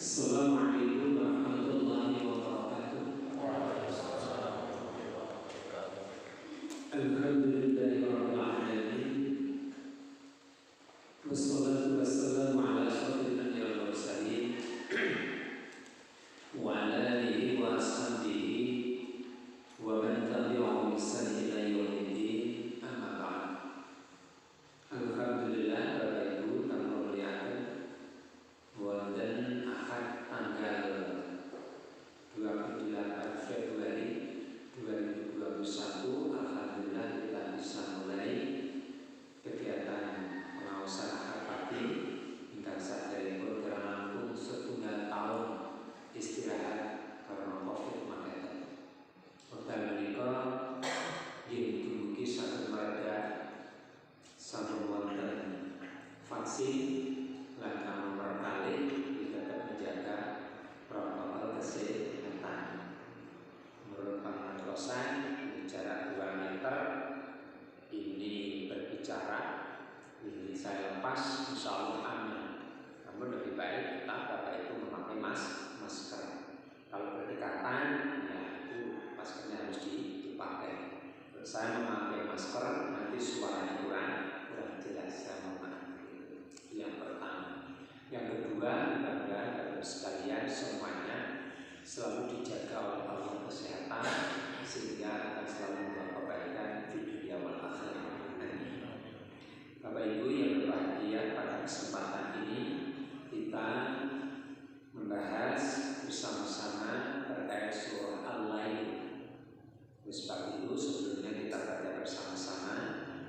Assalamualaikum warahmatullahi wabarakatuh. Alhamdulillahirabbil alamin. Wassalatu wassalamu ala asyrofil anbiya'i wal mursalin wa ala alihi wa ashabihi wa man tabi'ahum bi ihsan ila yaumiddin. Amma ba'd. Alhamdulillah, Bapak Ibu kami muliakan, wonten Ahad tanggal 28 Februari 2021, alhamdulillah kita bisa mulai kegiatan pengawasan Ahad pagi hingga saat dari program rampung setunggal tahun istirahat karena COVID-19. Wekdal menika mugi-mugi saged mereda sampun wonten vaksin lan nomor kali kita menjaga protokol kesehatan. Menurut pengawasan jarak 2 meter ini berbicara, ini saya lepas, insya Allah aman. Namun lebih baik tetap Bapak Ibu memakai masker. Kalau berdekatan, ya itu maskernya harus dipakai. Kalau saya memakai masker, nanti suaranya kurang jelas, saya memakai. Yang pertama. Yang kedua, mudah-mudahan Bapak sekalian semuanya selalu dijaga oleh Allah kesehatan sehingga akan selalu membawa kebaikan di dunia wal akhirat. Bapak Ibu yang berbahagia, pada kesempatan ini kita membahas bersama-sama terkait surah Al-Lail. Sebab itu sebelumnya kita baca bersama-sama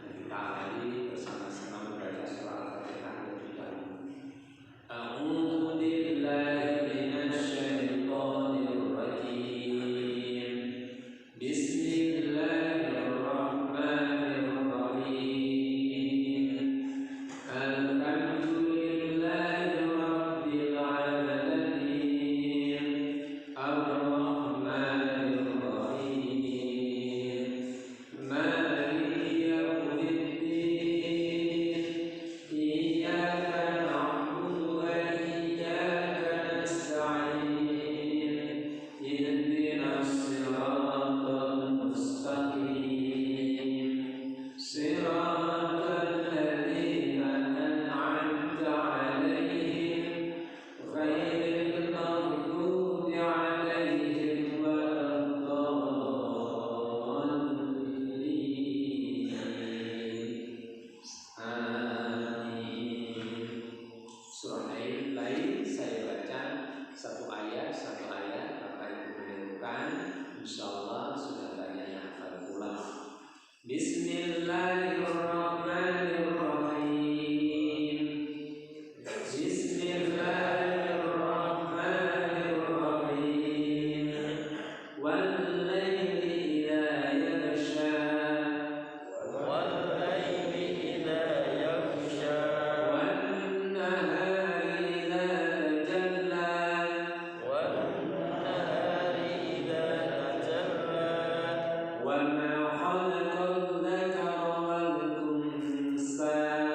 dan kita awali bersama-sama membaca surah Al-Fatihah terlebih dahulu. A'udzu billahi minasy syaithanir rajim. Bismillahirrahmanirrahim. Alhamdulillahi rabbil alamin. Ar-Rahmanir Rahim. Maliki yaumiddin. Iyyaka na'budu wa iyyaka nasta'in. Ihdinas siratal mustaqim. Siratal ladzina an'amta 'alaihim ghairil maghdubi 'alaihim waladdallin. Amin. Surah Al-Lail saya baca satu ayat Bapak Ibu menirukan, insyaallah sudah banyak yang hafal pula. Bismillahirrahmanirrahim. Bismillahirrahmanirrahim. Wal-laili idza yaghsha. Wan-nahari idza tajalla. Wa ma khalaqal dzakara wal unsa.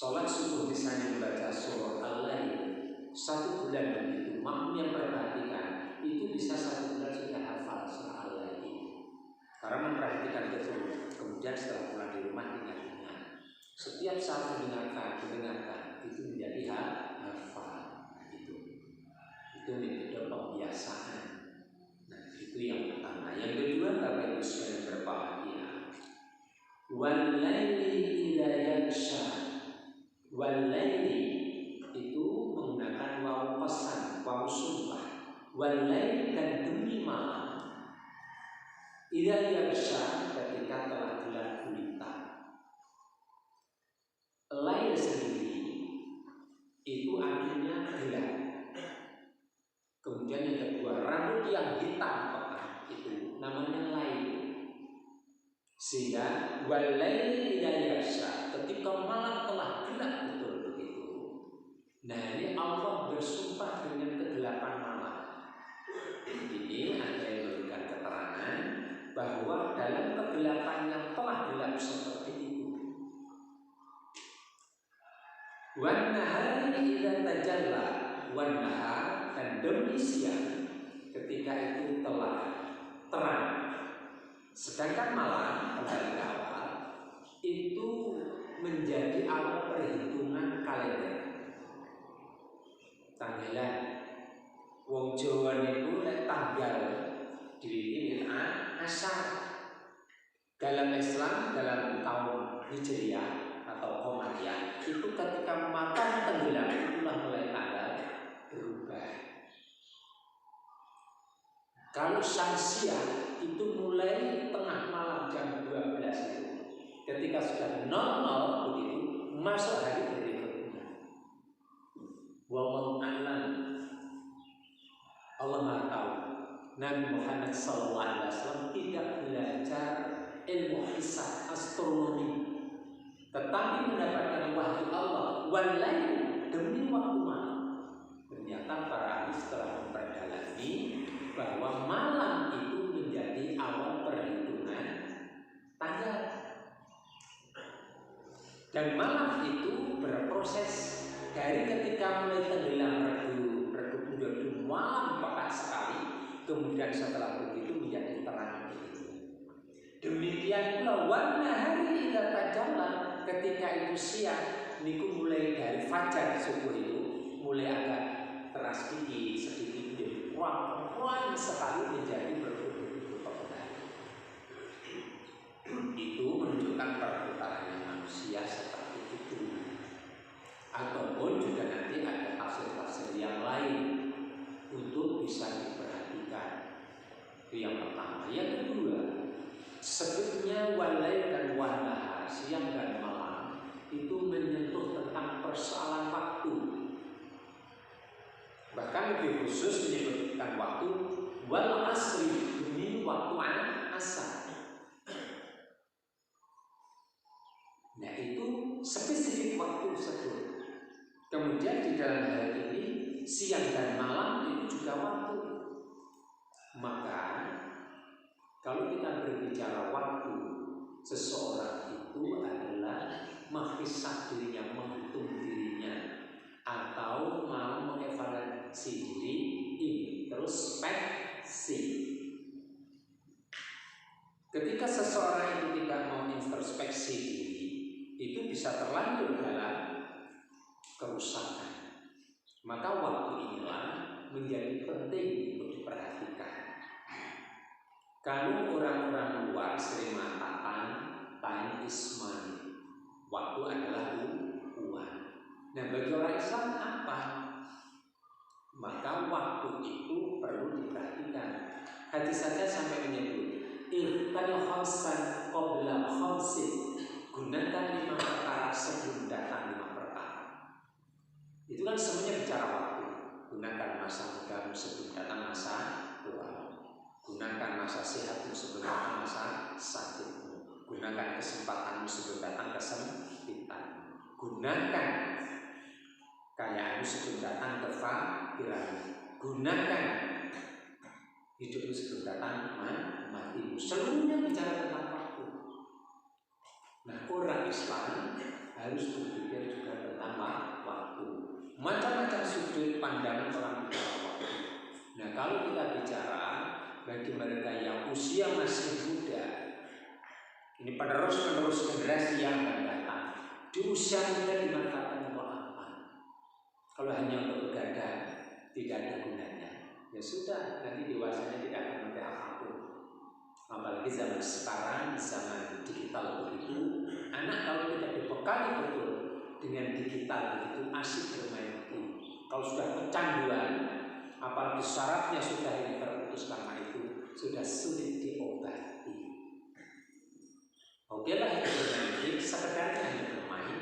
Sholat subuh misalnya membaca surah Al-Lail 1 bulan begitu, makmum yang perhatikan itu bisa 1 bulan sudah hafal surah Al-Lail karena memperhatikan betul. Kemudian setelah pulang di rumah ingat-ingat, setiap saat mendengarkan itu menjadi hafal. Itu metode pembiasaan. Nah, itu yang pertama. Yang kedua, Bapak Ibu sekalian berbahagia, wal-laili idza yaghsha. Wal-laili itu menggunakan wawu qasam, wawu sumpah. Wal-laili dan demi malam. Idza yaghsha ketika telah gelap gulita. Lail sendiri itu artinya gelap. Kemudian yang kedua, rambut yang hitam pekat itu namanya lail. Sehingga wal-laili idza yaghsha, ketika malam telah gelap betul begitu. Nah, ini Allah bersumpah dengan kegelapan malam. Ini ada yang memberikan keterangan bahwa dalam kegelapan yang telah gelap seperti itu, wan nahari idza tajalla, wan nahar dan demi siang ketika itu telah terang. Sedangkan malam kembali ke awal itu menjadi awal perhitungan kalender. Tanggalan wong Jawa niku nek tanggal diwiwiti asar. Dalam Islam, dalam tahun Hijriah atau Qamariyah itu ketika matahari tenggelam itulah mulai tanggal berubah. Kalau Syamsiah itu mulai tengah malam jam 12 itu. Ketika sudah 00 begitu masuk hari berikutnya. Wallahu a'lam. Allah Maha tahu. Nabi Muhammad SAW tidak belajar ilmu hisab astronomi, tetapi mendapatkan wahyu Allah wal-lail demi waktu malam. Ternyata para ahli setelah memperdalami bahwa malam itu menjadi awal perhitungan tanggal. Dan malam itu berproses dari ketika mulai tenggelam redup menjadi malam pekat sekali, kemudian setelah begitu menjadi terang begitu. Demikian pula wan nahari idza tajalla, ketika itu siang niku mulai dari fajar subuh itu mulai agak terang sedikit menjadi perlahan sekali menjadi berubah kembali. Itu menunjukkan perputaran manusia seperti itu. Ataupun juga nanti ada tafsir-tafsir yang lain untuk bisa diperhatikan. Itu yang pertama. Yang kedua, sebutnya walail dan wanahar, siang dan malam itu menyentuh tentang persoalan waktu. Bahkan lebih khusus menyebutkan waktu wal asri, demi waktu asar. Nah itu spesifik waktu tersebut. Kemudian di dalam hal ini siang dan malam itu juga waktu. Maka kalau kita berbicara waktu, seseorang itu adalah menghisab dirinya, menghitung dirinya, atau mau mengevaluasi diri, introspeksi. Ketika seseorang itu tidak mau introspeksi diri, itu bisa terlanjur dalam kerusakan. Maka waktu inilah menjadi penting untuk diperhatikan. Kalau orang-orang luar sering mengatakan time is money, waktu adalah uang. Nah bagi orang Islam apa? Maka waktu itu perlu diperhatikan. Hadis saja sampai menyebut irtani khamsan qabla khamsin, gunakan 5 perkara sebelum datang 5 perkara. Itu kan semuanya bicara waktu. Gunakan masa mudamu sebelum datang masa tua. Gunakan masa sehatmu sebelum datang masa sakitmu. Gunakan kesempatanmu sebelum datang kesempitan. Gunakan kayaanmu sebelum datang kefakiran. Gunakan hidupmu sebelum datang matimu. Seluruhnya bicara tentang waktu. Nah orang Islam harus berpikir juga tentang waktu. Macam-macam sudut pandangan orang bicara waktu. Nah kalau kita bicara bagi mereka yang usia masih muda, ini penerus generasi yang akan datang, di usia muda dimanfaatkan untuk apa? Kalau hanya untuk begadang, tidak ada gunanya. Ya sudah, nanti dewasanya tidak akan mengerti apapun. Apalagi zaman sekarang, zaman digital begitu, anak kalau tidak dibekali betul dengan digital begitu asik bermain game. Kalau sudah kecanduan, apalagi syaratnya sudah ini terputus karena itu sudah sulit diobati. Oke lah itu bermain game, sekedarnya hanya bermain,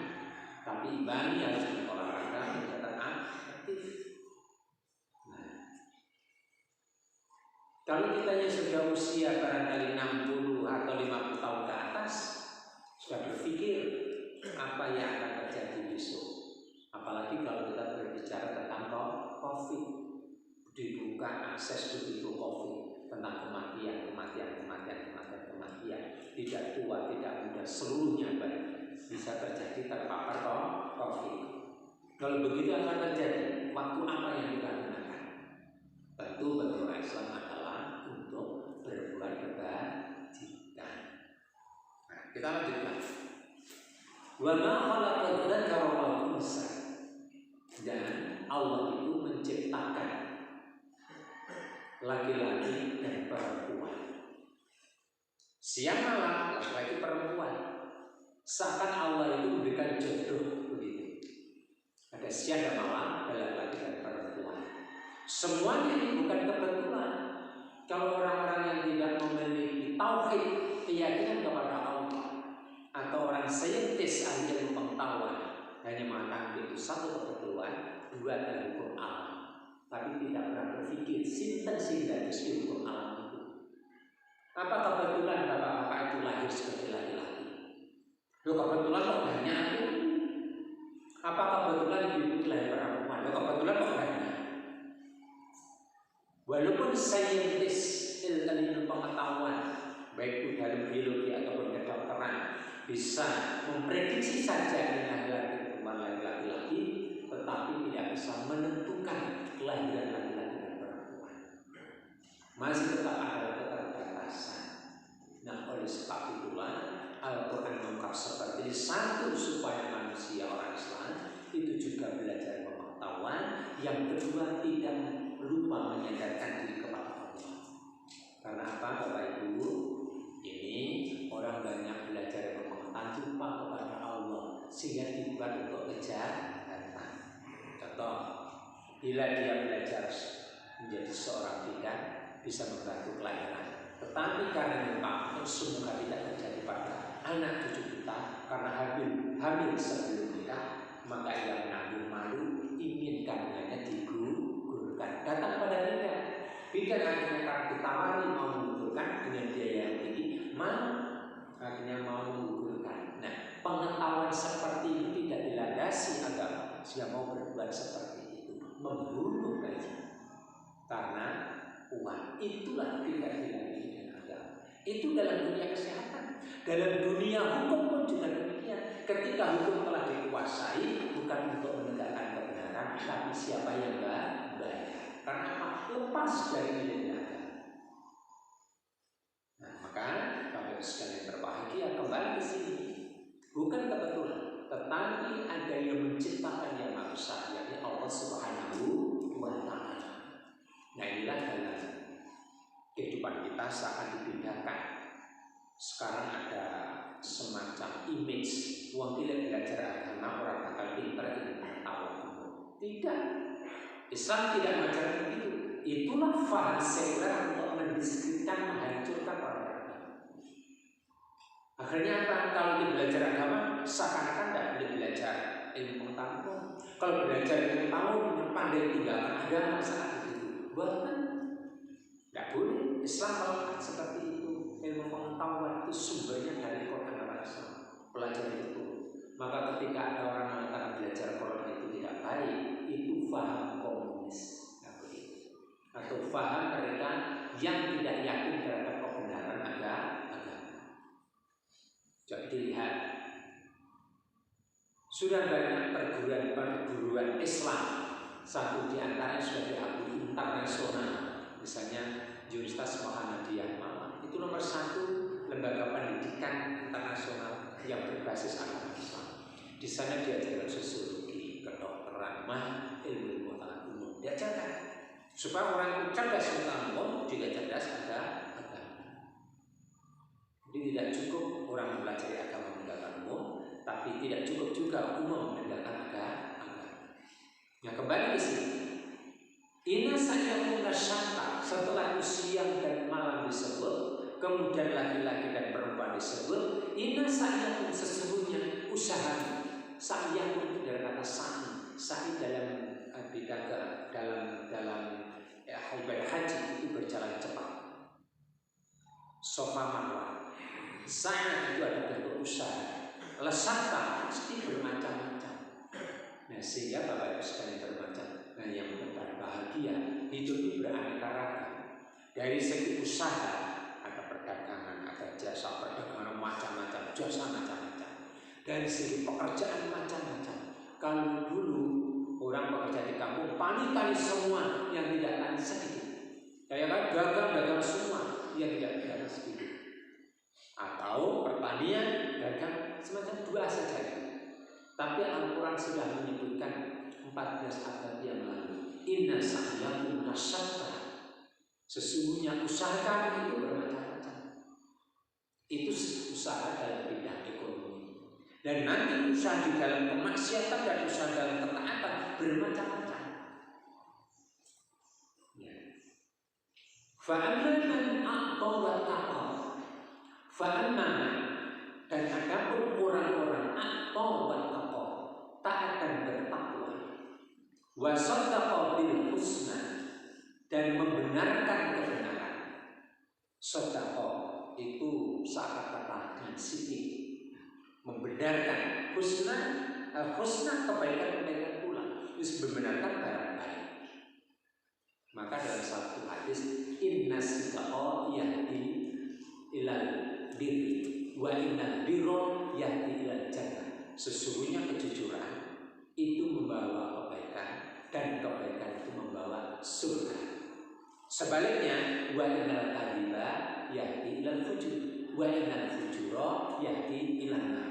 tapi imbangi harus berolahraga, kegiatan aktif. Nah, kalau kita yang sudah usia barangkali 60 atau 50 tahun ke atas, sudah berpikir apa yang akan terjadi besok. Apalagi kalau kita berbicara tentang COVID, dibuka akses begitu COVID tentang kematian, tidak tua, tidak muda, seluruhnya bisa terjadi terpapar COVID. Kalau begitu akan terjadi, waktu apa yang kita gunakan? Tentu bagi orang Islam adalah untuk berbuat kebajikan. Nah, kita lanjutkan. Wa ma khalaqal dzakara wal unsa, dan Allah itu menciptakan laki-laki dan perempuan. Siang malam laki-laki perempuan. Seakan Allah itu memberikan jodoh begitu. Ada siang dan malam, ada laki-laki dan perempuan. Semuanya ini bukan kebetulan. Kalau orang-orang yang tidak memiliki tauhid, keyakinan kepada Allah, atau orang saintis ahli ilmu pengetahuan hanya mengatakan itu satu kebetulan, dua adalah hukum alam, tapi tidak pernah berpikir sinten sehingga itu hukum alam itu. Apa kebetulan bapak-bapak itu lahir sebagai laki-laki? Loh kebetulan kok banyak itu? Apa kebetulan ibu lahir perempuan? Loh kebetulan kok banyak? Walaupun saintis ilmu pengetahuan, baik itu dalam biologi ataupun kedokteran, bisa memprediksi saja lahir laki-laki, tetapi tidak bisa menentukan kelahiran laki-laki dan perempuan. Masih tetap ada keterbatasan. Nah, oleh sebab itulah Al-Quran mengungkap seperti satu, supaya manusia orang Islam itu juga belajar pengetahuan. Yang kedua, tidak lupa menyadarkan diri kepada Allah. Karena apa, Bapak Ibu? Ini orang banyak belajar pengetahuan lupa kepada Allah, sehingga dibuat untuk kejahatan. Contoh, bila dia belajar menjadi seorang bidan, bisa membantu kelahiran, tetapi karena memang semoga tidak terjadi pada anak cucu kita karena hamil sebelum nikah, maka ia menanggung malu, ingin kandungannya digugurkan. Datang pada bidan Dan akhirnya karena ditawari mau menggugurkan dengan biaya yang tinggi, akhirnya mau menggugurkan. Nah, pengetahuan seperti ini tidak dilandasi agama. Dia mau berbuat seperti itu, membunuh saja karena uang. Itulah tidak dilandasi dengan agama. Itu dalam dunia kesehatan, dalam dunia hukum pun juga demikian. Ketika hukum telah dikuasai, bukan untuk menegakkan kebenaran, tapi siapa yang bayar. Karena apa? Lepas dari nilai agama. Nah, maka Bapak sekalian berbahagia, kembali ke sini. Bukan kebetulan, tetapi ada yang menciptakan yang Maha Esa, yakni Allah Subhanahu wa Ta'ala. Nah, inilah dalam kehidupan kita saat dipindahkan. Sekarang ada semacam image uang tidak belajar agama orang bakal pintar ilmu pengetahuan. Tidak, Islam tidak mengajarkan begitu. Itulah faham sekuler untuk mendiskreditkan, menghancurkan orang agama. Akhirnya apa? Kalau dia belajar agama, seakan-akan tidak boleh belajar ilmu pengetahuan. Kalau belajar ilmu pengetahuan, pandai tinggalkan agama saat itu. Bahkan tidak boleh. Islam kalau seperti itu, ilmu pengetahuan itu sumbernya dari Quran dan Islam. Pelajari itu. Maka ketika ada orang mengatakan belajar Quran itu tidak baik, itu faham komunis, atau faham mereka yang tidak yakin terhadap kebenaran agama. Jadi dilihat, sudah banyak perguruan Islam. Satu di antaranya sudah diakui internasional, misalnya Universitas Muhammadiyah Malang. Itu nomor 1 lembaga pendidikan internasional yang berbasis agama Islam. Di sana diajarkan sosiologi, kedokteran, ilmu pengetahuan umum. Diajarkan supaya orang itu cerdas pengetahuan umum juga cerdas agama. Jadi tidak cukup orang mempelajari agama meninggalkan umum, tapi tidak cukup juga umum meninggalkan agama. Yang kembali ke sini, Inna sa'yakum lasyata, setelah siang dan malam disebut, kemudian laki-laki dan perempuan disebut, inna sa'yakum, sesungguhnya usaha. Sa'yakum itu dari kata sa'i dalam ibadah haji itu berjalan cepat. Sofa marwah. Sa'i itu ada bentuk usaha. Lesata pasti bermacam-macam. Nah, sehingga Bapak Ibu sekalian bermacam. Nah, yang berbahagia hidup itu beraneka ragam. Dari segi usaha ada perdagangan, ada jasa perdagangan macam-macam, jasa macam-macam. Dari segi pekerjaan macam-macam. Kalau dulu orang bekerja di kampung tani semua, yang tidak tani sedikit. Kayak dagang semua, yang tidak dagang sedikit. Atau pertanian, dagang semacam dua saja. Tapi Al-Quran sudah menyebutkan 14 abad yang lalu, inna sa'yakum lasyatta, sesungguhnya usaha kami itu bermacam-macam. Itu usaha dalam bidang ekonomi. Dan nanti usaha di dalam kemaksiatan dan usaha dalam ketaatan bermacam-macam. Fa'amman man a'ta wa taqa, fa'amman, dan adapun orang-orang a'ta wa taqa, taat dan bertakwa, wa saddaqa bil husna, dan membenarkan kebenaran. Saddaqa itu kata sidik, membenarkan husna kebaikan pula, itu membenarkan barang baik. Maka dalam satu hadis, inna sidqa yahdi ilal birri wa innal birra yahdi ilal jannah. Sesungguhnya kejujuran itu membawa kebaikan dan kebaikan itu membawa surga. Sebaliknya, wa innal kadhiba yahdi ilal fujur wa innal fujura yahdi ilal nar.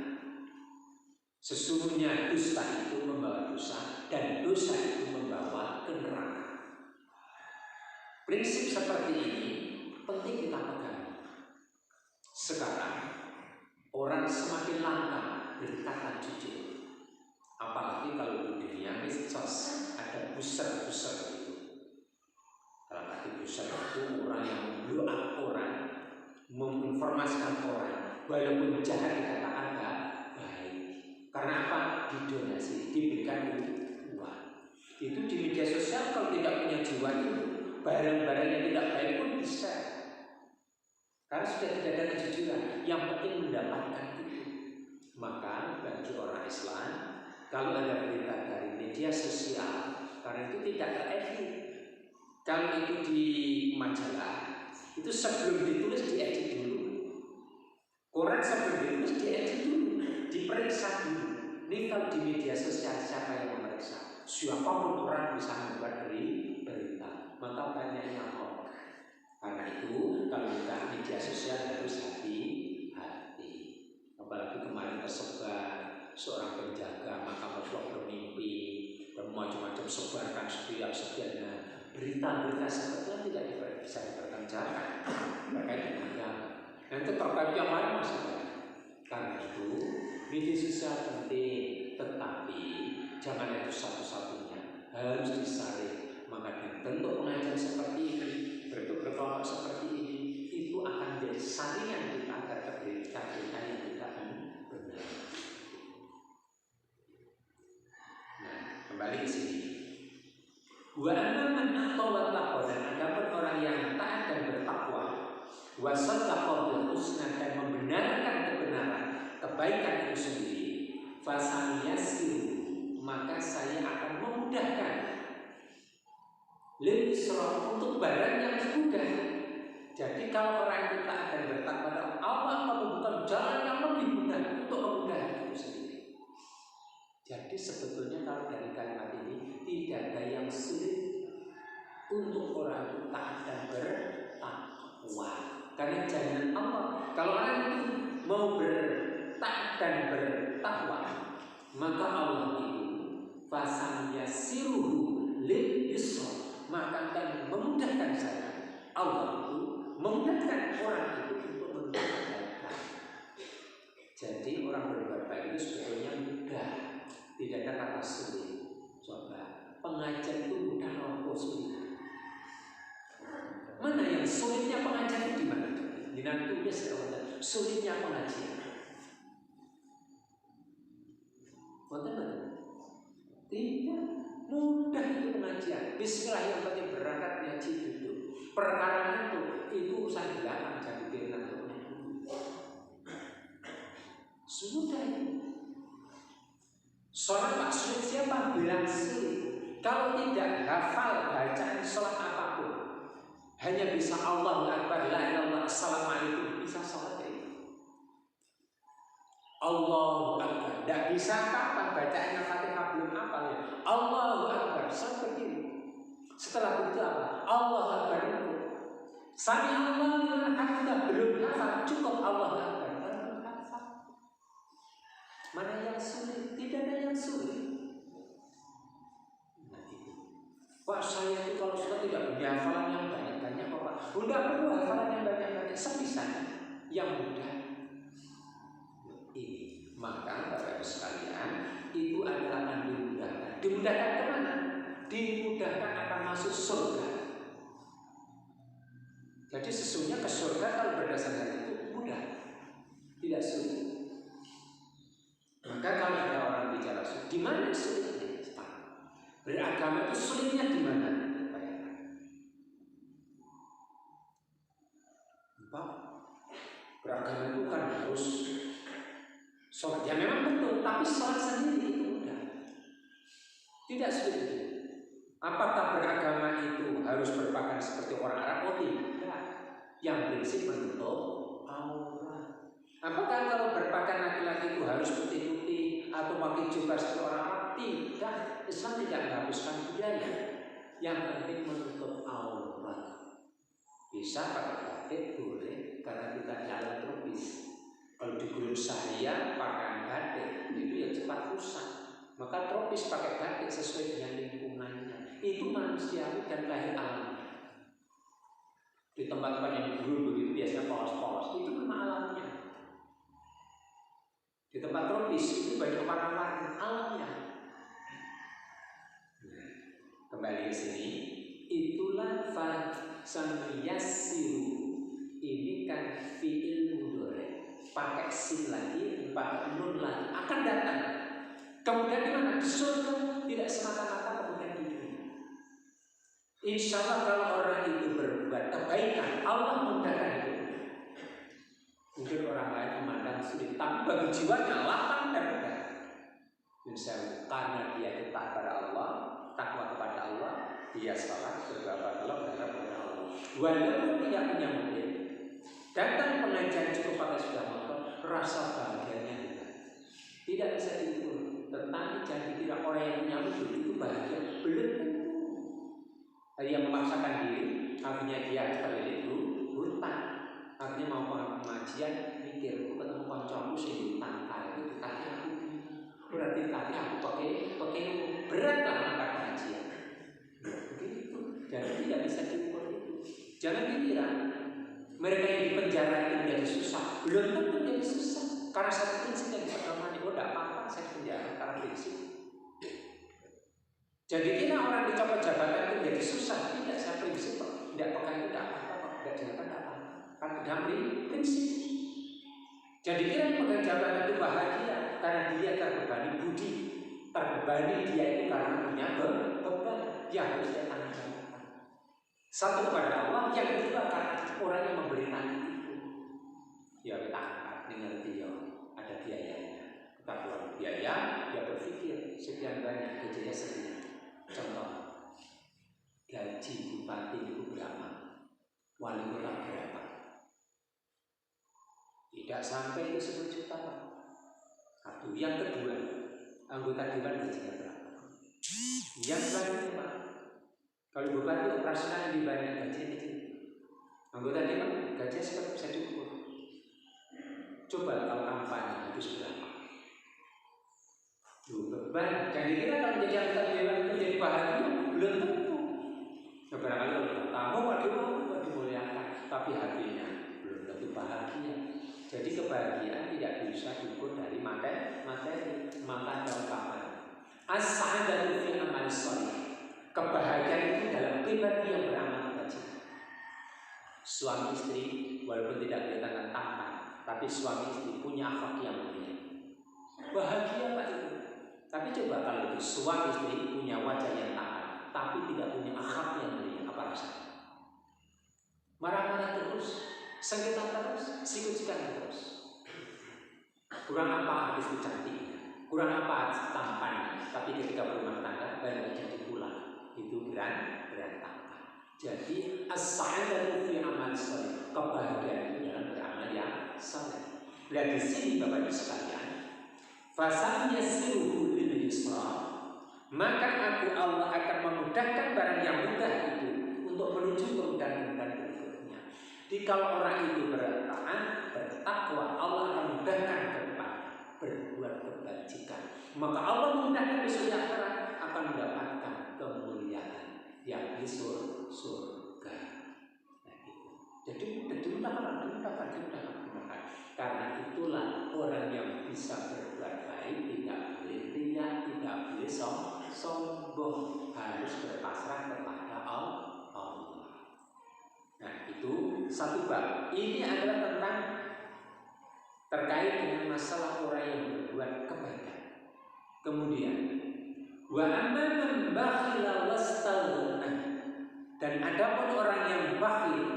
Sesungguhnya dusta itu membawa dosa dan dosa itu membawa ke neraka. Prinsip seperti ini penting kita pegang. Sekarang orang semakin langka berkata jujur. Apalagi kalau di dunia medsos ada buser-buser itu. Dalam arti buser itu orang yang memblow up orang, menginformasikan orang, walaupun jahat dikatakan baik. Karena apa? Didonasi, diberikan uang. Itu di media sosial kalau tidak punya jiwa itu barang-barang yang tidak baik pun bisa. Karena sudah tidak ada kejujuran. Yang penting mendapatkan itu. Maka bagi orang Islam, kalau ada berita dari media sosial, karena itu tidak teredit. Kalau itu di majalah, itu sebelum ditulis diedit dulu. Koran sebelum ditulis diedit dulu, diperiksa dulu. Ini kalau di media sosial siapa yang memeriksa? Siapapun orang bisa membuat berita. Maka banyaknya hoax. Karena itu kalau bukan media sosial harus hati-hati. Apalagi kemarin tersebar seorang penjaga makam Rasulullah bermimpi dan macam-macam sebarkan sekian-sekiannya. Berita-berita seperti itu tidak bisa dipertanggungjawabkan terkait dengan nanti terkait yang lain masih banyak. Karena itu media sosial penting, tetapi jangan itu satu-satunya, harus disaring. Maka dengan bentuk pengajian seperti ini, bentuk berkelompok seperti ini, itu akan menjadi saringan kita agar keberita yang tidak benar. Nah, kembali ke sini. Wa amman aqwa taqwa, dan adapun orang yang taat dan bertakwa, wa saddaqa bil husna, dan membenarkan kebenaran, kebaikan itu sendiri, fasaniyasiru, maka saya akan memudahkan lil isra, untuk barang yang mudah. Jadi kalau orang itu taat dan bertakwa, Allah akan membuka jalan yang lebih mudah untuk kemudahan itu sendiri. Jadi sebetulnya kalau dari kalimat ini tidak ada yang sulit untuk orang itu taat dan bertakwa. Karena jangan Allah, kalau orang itu mau bertaat dan bertakwa, maka Allah itu fasam yasiruhu lil yusra, maka akan memudahkan saya. Allah itu memudahkan orang itu untuk berbuat baik. Jadi orang berbuat baik itu sebetulnya mudah. Tidak ada kata sulit. Coba pengajian itu mudah atau sulit? Mana yang sulitnya pengajian itu di mana? Dengan tulis sulitnya pengajian. Betul? Tidak, mudah itu pengajian. Bismillah yang penting berangkat ngaji duduk. Perkara itu urusan belakang, jadi biarkan sudah itu. Sholat Pak sulit siapa? Bilang sulit. Kalau tidak hafal bacaan sholat apapun, hanya bisa Allahu Akbar, la ilaha illallah, assalamualaikum, bisa sholat itu. Allahu Akbar, tidak bisa apa-apa bacaan Al-Fatihah belum hafal ya. Allahu Akbar, seperti itu. Setelah itu apa? Allahu Akbar itu. Sami Allahu liman hamidah belum hafal, cukup Allahu Akbar. Mana yang sulit? Tidak ada yang sulit. Nah itu. Pak saya itu kalau sudah tidak punya hafalan yang banyak-banyak kok Pak. Tidak perlu hafalan yang banyak-banyak, sebisanya yang mudah. Ini maka Bapak Ibu sekalian, itu adalah akan dimudahkan. Dimudahkan kemana? Dimudahkan akan masuk surga. Jadi sesungguhnya ke surga kalau berdasarkan itu mudah, tidak sulit. Maka kalau ada orang bicara sulit, di mana sulitnya? Beragama itu sulitnya di mana? Beragama itu kan harus sholat. Ya memang betul, tapi sholat sendiri itu mudah. Tidak sulit. Apakah beragama itu harus berpakaian seperti orang Arab? Oh tidak. Yang prinsip menutup aurat. Apakah kalau berpakaian laki-laki itu harus putih-putih atau pakai jubah seperti orang Arab? Tidak. Islam tidak menghapuskan budaya. Yang penting menutup aurat. Bisa pakai batik boleh, karena kita di alam tropis. Kalau di Gurun Sahaya pakai batik itu ya cepat rusak. Maka tropis pakai batik sesuai dengan lingkungannya. Itu manusiawi dan lahir alami. Di tempat-tempat yang gurun begitu biasanya polos-polos, itu memang alamnya. Di tempat tropis itu banyak warna-warni alamnya. Kembali ke sini, itulah fasaniyasiru. Ini kan fi'il mudhari, pakai sin lagi, pakai nun lagi, akan datang. Kemudian di mana? Di surga, tidak semata-mata kemudian di dunia. Insya Allah kalau orang itu berbuat kebaikan, Allah mudahkan itu. Mungkin orang lain memandang sulit, tapi bagi jiwanya lapang dan mudah. Insya Allah, karena dia itu taat pada Allah, takwa kepada Allah, dia salat, berdoa pada Allah, berharap pada Allah. Walaupun tidak punya mobil, datang pengajian cukup pakai sepeda motor, rasa bahagianya tidak bisa diukur. Tetapi jangan dikira orang yang punya mobil itu bahagia, belum tentu. Dia memaksakan diri, akhirnya dia terlilit hutang. Akhirnya mau pengajian, mikir, aku ketemu kancaku sing hutang kali tadi aku berarti tadi aku pakai berat lah angkat pengajian. Begitu, jadi tidak bisa diukur itu. Jangan dikira mereka yang di penjara itu menjadi susah, belum tentu menjadi susah. Karena satu prinsip yang dipedoman itu tidak apa-apa saya penjara karena prinsip. Jadi kira orang dicopot jabatan itu menjadi susah, tidak saya prinsip, tidak pegang itu tidak apa-apa, tidak jabatan tidak apa-apa. Kan pegang prinsip. Jadi kira yang pegang jabatan itu bahagia karena dia terbebani budi, terbebani dia itu karena punya beban yang harus dia tanggung jawab. Satu kepada Allah, yang kedua karena orang yang memberikan itu. Ya kita angkat dengan dia ada biayanya. Kita keluar biaya, dia berpikir sekian banyak gajinya sekian. Contoh, gaji bupati itu berapa? Wali kota berapa? Tidak sampai itu 10 juta. Satu. Yang kedua, anggota dewan gajinya berapa? Yang selanjutnya, kalau bupati operasional lebih banyak gajinya kecil. Anggota dewan gajinya seperti bisa diukur. Coba kalau kampanye habis berapa? Beban. Jadi kira kalau menjadi anggota dewan itu jadi bahagia, belum tentu. Beberapa kali kalau tamu waduh dimuliakan, tapi hatinya belum tentu bahagia. Jadi kebahagiaan tidak bisa diukur dari materi. Maka ungkapan as-sa'adatu fi amal shalih. Kebahagiaan itu dalam pribadi yang beramal kebajikan. Suami istri walaupun tidak kelihatan tampan, tapi suami istri punya akhlak yang mulia. Bahagia Pak itu. Tapi coba kalau itu suami istri punya wajah yang tampan, tapi tidak punya akhlak yang mulia, apa rasanya? Marah-marah terus, sengketa terus, sikut-sikutan terus. Kurang apa habis itu cantiknya, kurang apa tampannya, tapi ketika berumah tangga baru jadi pula itu berantakan. Jadi as-sa'adatu fi amal shalih, kebahagiaan itu dalam beramal yang saleh. Lihat di sini Bapak Ibu sekalian, fasam yasiruhu lil yusra, maka aku Allah akan memudahkan barang yang mudah itu untuk menuju kemudahan-kemudahan berikutnya. Jadi kalau orang itu bertaat, bertakwa, Allah akan mudahkan ke depan berbuat kebajikan. Maka Allah memudahkan besok akhirat akan mendapatkan kemuliaan yang di surga. Nah, gitu. Jadi dimudahkan. Karena itulah orang yang bisa berbuat baik tidak boleh riya, tidak boleh sombong, harus berpasrah kepada Allah. Nah itu satu bab. Ini adalah tentang terkait dengan masalah orang yang berbuat kebaikan. Kemudian wa amma man bakhila wastaghna, dan adapun orang yang bakhil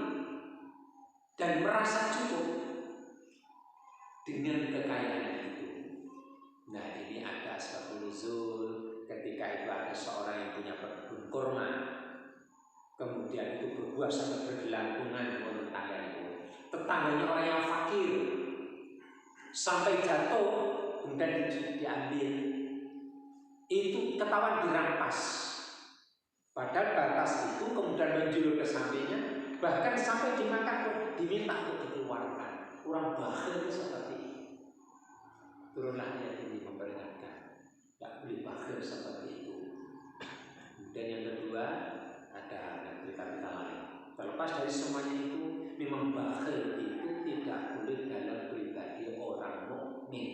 dan merasa cukup dengan kekayaan itu. Nah ini ada asbabun nuzul. Ketika itu ada seorang yang punya kebun kurma, kemudian itu berbuah sampai bergelantungan menurut tangga itu. Tetangganya orang yang fakir sampai jatuh, kemudian diambil. Itu ketahuan dirampas. Padahal batas itu kemudian menjulur ke sampingnya, bahkan sampai dimakan, diminta untuk dikeluarkan. Kurang bakhil seperti ini. Turunlah ayat ini memperingatkan, tidak boleh bakhil seperti itu. Kemudian yang kedua ada berita-berita lain. Terlepas dari semuanya itu, memang bakhil itu tidak boleh dalam pribadi orang mukmin.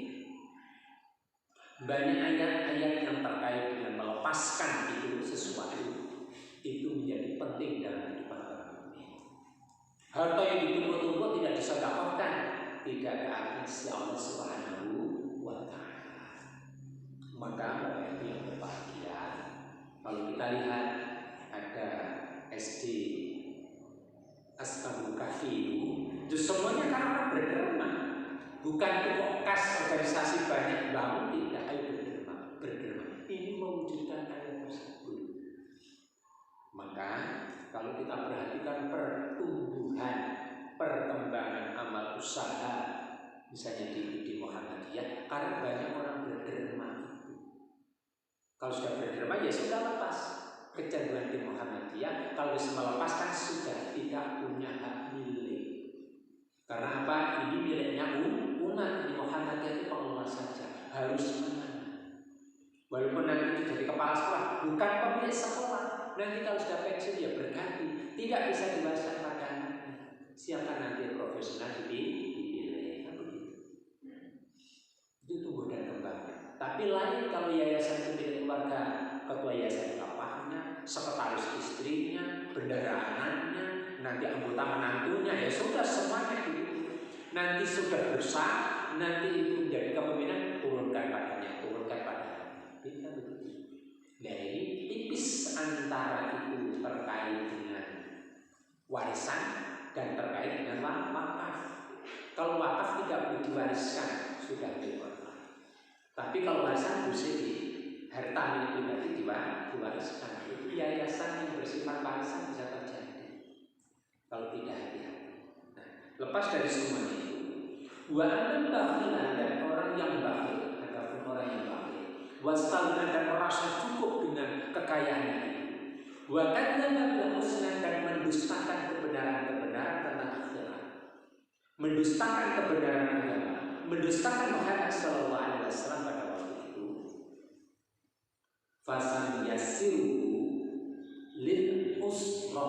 Banyak ayat-ayat yang terkait dengan melepaskan itu sesuatu itu menjadi penting dalam kehidupan orang mukmin. Harta yang ditumpuk-tumpuk tidak disedekahkan, tidak ada arti si Allah Subhanahu wa Ta'ala. Maka Bapak Ibu yang berbahagia, kalau kita lihat ada SD Ashabul Kahfi itu semuanya karena orang berderma, bukan tugas organisasi banyak bangun, tidak, ayo berderma. Ini mewujudkan ayat tersebut. Maka kalau kita perhatikan pertumbuhan, perkembangan amal usaha, misalnya di Muhammadiyah, karena banyak orang berderma itu. Kalau sudah berderma ya sudah lepas kecanduan di Muhammadiyah. Kalau bisa melepaskan sudah tidak punya hak milik. Karena apa? Ini miliknya umat. Di Muhammadiyah itu pengelola saja, harus menang. Walaupun nanti jadi kepala sekolah, bukan pemilik sekolah. Nanti kalau sudah pensiun ya berganti, tidak bisa diwariskan pada anaknya. Siapa nanti profesional dipilih, kan begitu. Itu tumbuh dan kembang. Tapi lain kalau yayasan itu milik keluarga, ketua yayasan bapaknya, sekretaris istrinya, bendahara anaknya, nanti anggota menantunya, ya sudah semuanya itu. Nanti sudah rusak, nanti itu menjadi kepemimpinan, turunkan padanya. Kita begitu. Nah ini tipis antara itu terkait dengan warisan dan terkait dengan wakaf. Kalau wakaf tidak boleh diwariskan, sudah diwakaf. Tapi kalau warisan bisa harta milik pribadi diwariskan. Itu yayasan yang bersifat warisan bisa terjadi kalau tidak hati-hati. Nah, lepas dari semuanya itu, wa anam bakhilan, dan orang yang bakhil, adapun orang yang bakhil, wastalna, dan merasa cukup dengan kekayaannya itu, wa kadzdzaba bil husna, dan mendustakan kebenaran-kebenaran tentang akhirat, mendustakan kebenaran agama, mendustakan Muhammad sallallahu alaihi wasallam pada waktu itu, fasan yasiru lil usra,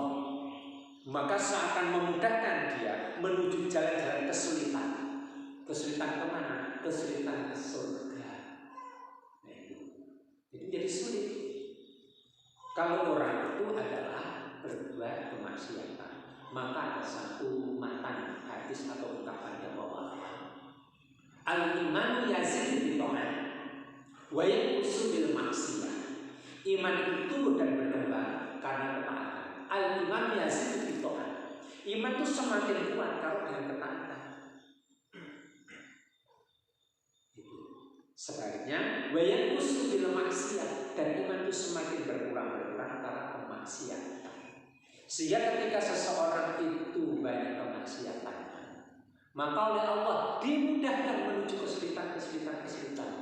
maka seakan memudahkan dia menuju jalan-jalan kesulitan. Kesulitan kemana? Kesulitan ke surga. Nah itu. Jadi sulit. Kalau orang itu adalah berbuat kemaksiatan, maka ada satu matan hadis atau ungkapannya bahwa al-imanu yazidu bil ta'at wa yanqusu bil maksiyah. Iman itu tumbuh dan berkembang karena ketaatan. Al-iman yazidu bil ta'at. Iman itu semakin kuat kalau dengan ketaatan. Sebaliknya, wa yanqusu bil maksiyah, dan iman itu semakin berkurang karena kemaksiatan. Sehingga ketika seseorang itu banyak kemaksiatan, maka oleh Allah dimudahkan menuju kesulitan,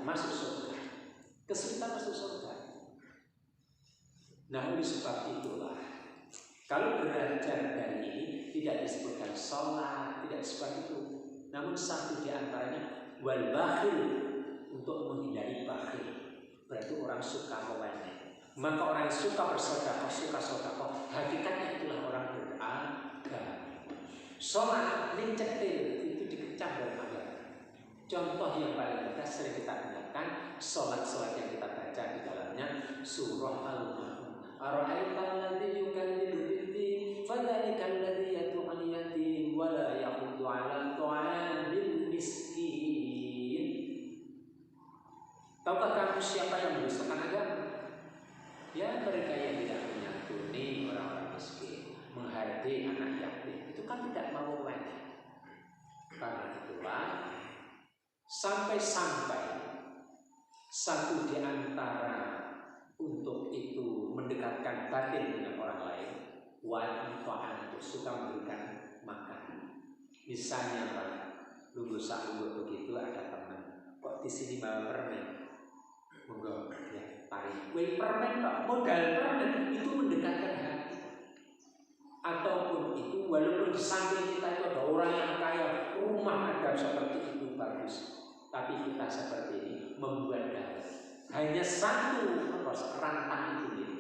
masuk surga. Kesulitan masuk surga. Nah, oleh sebab itulah, kalau belajar dari ini tidak disebutkan sholat, tidak seperti itu. Namun satu di antaranya wal bakhil, untuk menghindari bakhil. Berarti orang suka mewenek. Maka orang yang suka bersedekah, suka sedekah, hakikatnya itulah orang beragama. Sholat lincetil itu dikecam dari agama. Contoh yang paling mudah sering kita gunakan, sholat yang kita baca di dalamnya surah Al-Ma'un. Ara'aital ladzi yukadzibu bid-din, fadzalikal ladzi yad'ul yatim wa la yahuddu 'ala ta'amil miskin. Tahukah kamu siapa yang mendustakan agama? Ya, mereka yang tidak menyantuni orang-orang miskin, menghargai anak yatim. Itu kan tidak mau wajib. Karena itulah sampai satu di antara untuk itu mendekatkan batin dengan orang lain, wajib itu suka memberikan makan. Misalnya Pak, lungguh begitu ada teman, kok di sini bawa permen? Monggo ya, tarik. Kue permen Pak, modal permen itu mendekatkan hati. Ataupun itu walaupun di samping kita itu ada orang yang kaya, rumah ada seperti itu bagus, tapi kita seperti ini membuat darah. Hanya satu rantang itu nih.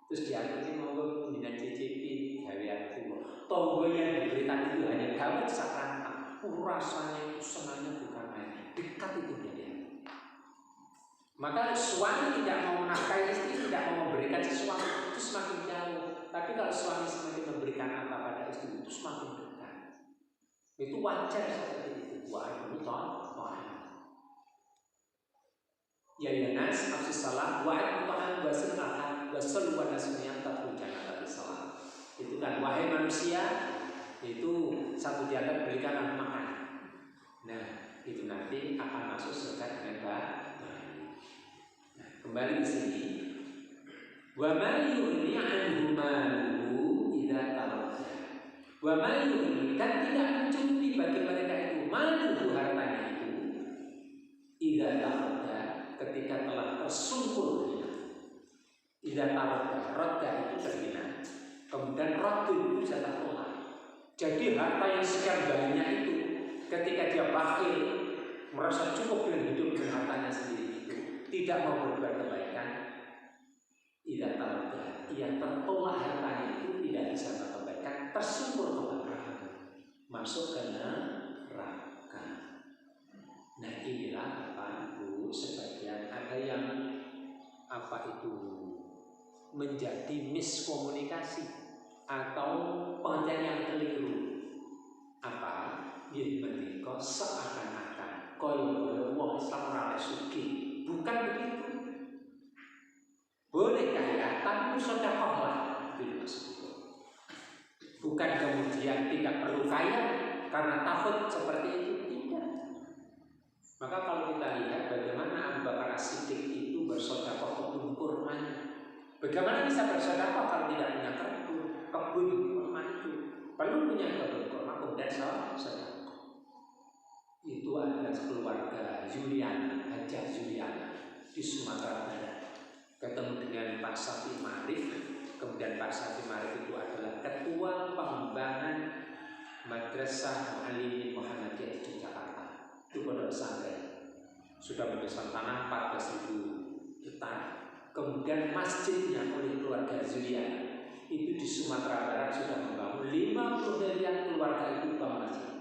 Terus diakhiri monggo pembinaan CCP gaweanku. Tonggo yang diberikan itu hanya gawat sak rantang. Rasanya itu senangnya bukan main. Dekat itu dia. Maka suami tidak mau menafkahi istri, tidak mau memberikan sesuatu, itu semakin jauh. Tapi kalau suami semakin memberikan apa pada istri, itu semakin dekat. Itu wajar seperti itu. Wa'alaikum ta'ala. Ya nas nafsi salah wa'alaikum ta'ala wasil ahad wasal wa nasmiyam tatul jannata bisalam. Itu kan, wahai manusia, itu satu di antara berikanlah makan. Nah, itu nanti akan masuk surga dengan baik. Nah, kembali ke sini. Wa ma yughni 'anhu maluhu idza taradda. Wa ma yughni, dan tidak mencukupi bagi mereka itu maluhu, hartanya itu, idza taradda, ketika telah tersungkur hina. Idza taradda, radda itu terhina. Kemudian raddu itu jatah tolak. Jadi harta yang sekian banyak itu, ketika dia bakhil, merasa cukup dengan hidup dengan hartanya sendiri itu, tidak mau berbuat kebaikan, tidak tahu, ia tertolak hartanya itu, tidak bisa berbuat kebaikan, tersungkur ke neraka, masuk ke neraka. Nah, inilah apa Bu, sebagian ada yang apa itu menjadi miskomunikasi atau pengertian yang keliru. Apa? Yen menika seakan-akan kaya wong Islam ora sugih. Bukan begitu. Boleh kaya tapi sedekah lah, itu maksudnya. Bukan kemudian tidak perlu kaya karena takut seperti itu, tidak. Maka kalau kita lihat bagaimana Abu Bakar As-Siddiq itu bersedekah kebun kurmanya. Bagaimana bisa bersedekah kalau tidak punya kebun kurma itu? Perlu punya kebun kurma kemudian sedekah. Itu adalah keluarga Juliana, Hajah Juliana di Sumatera Barat. Ketemu dengan Pak Safi Marif. Kemudian Pak Safi Marif itu adalah ketua pengembangan Madrasah Mu'allimin Muhammadiyah di Jakarta. Itu pondok pesantren. Sudah membesar tanah 14.000 hektar. Kemudian masjidnya oleh keluarga Juliana itu di Sumatera Barat sudah membangun 50 miliar keluarga itu bangun masjid.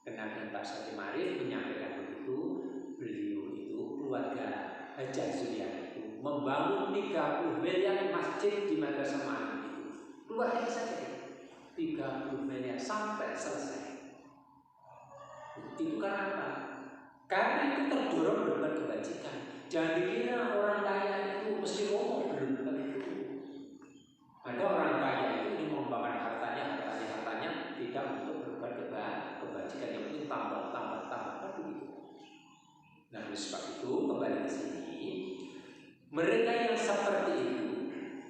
Kemudian Pak Safi Marif menyampaikan begitu, beliau itu keluarga Hajah Juliana itu membangun 30 miliar masjid di Madrasah Mu'allim itu. Keluarga saja 30 miliar sampai selesai. Itu karena apa? Karena itu terdorong berbuat kebajikan. Jangan dikira orang kaya itu mesti ngomong, belum tentu. Ada orang kaya itu ingin mengembangkan hartanya tidak untuk berbuat kebajikan, yang penting tambah begitu. Nah, oleh sebab itu kembali ke sini, mereka yang seperti itu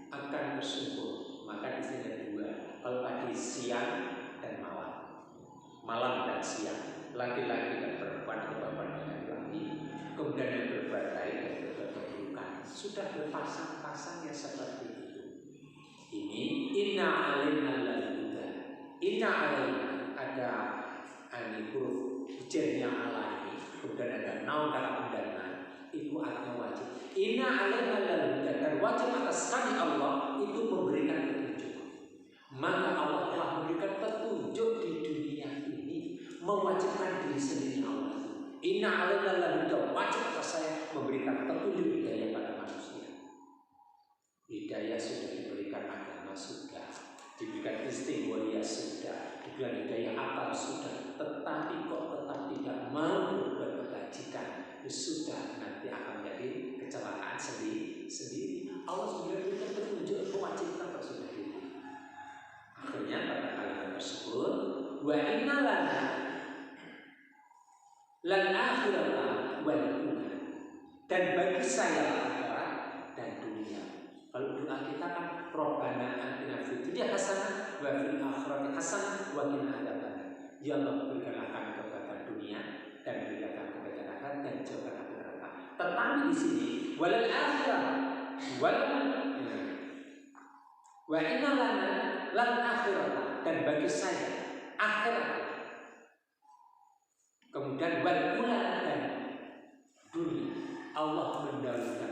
akan bersyukur. Maka di sini ada dua. Kalau tadi siang dan malam dan siang, laki-laki dan perempuan atau perempuan dan laki-laki, kemudian yang berbuat baik dan berbuat keburukan, sudah berpasang-pasang yang seperti itu. Ini inna alaina lal-huda. Inna alaina ada huruf jernya alani, kemudian ada naun kata undana, itu artinya wajib. Inna alaina lal-huda, dan wajib atas kami Allah itu memberikan petunjuk. Maka Allah telah memberikan petunjuk di dunia ini, mewajibkan diri sendiri Allah. Inna alaina lal-huda, wajib atas saya memberikan petunjuk hidayah pada manusia. Hidayah sudah diberikan, agama sudah diberikan, istighwariyah sudah diberikan, hidayah akal sudah, tetapi kok tetap tidak mau berbuat kebajikan, sudah nanti akan menjadi kecelakaan sendiri. Allah sudah berikan petunjuk, mewajibkan sudah itu. Akhirnya pada kalimat tersebut, wa inna lana lal akhirata wal ula, dan bagi saya akhirat dan dunia. Kalau doa kita kan Rabbana atina fid dunya hasanah wa fil akhirati hasanah wa qina adzabannar. Ya Allah, berikanlah kami kebaikan dunia dan berikanlah kebaikan akhirat dan jauhkan api neraka. Tetapi di sini walal akhirah wa inna lana lal akhirah, dan bagi saya akhirat. Kemudian wal ula, dan dunia. Allah mendahulukan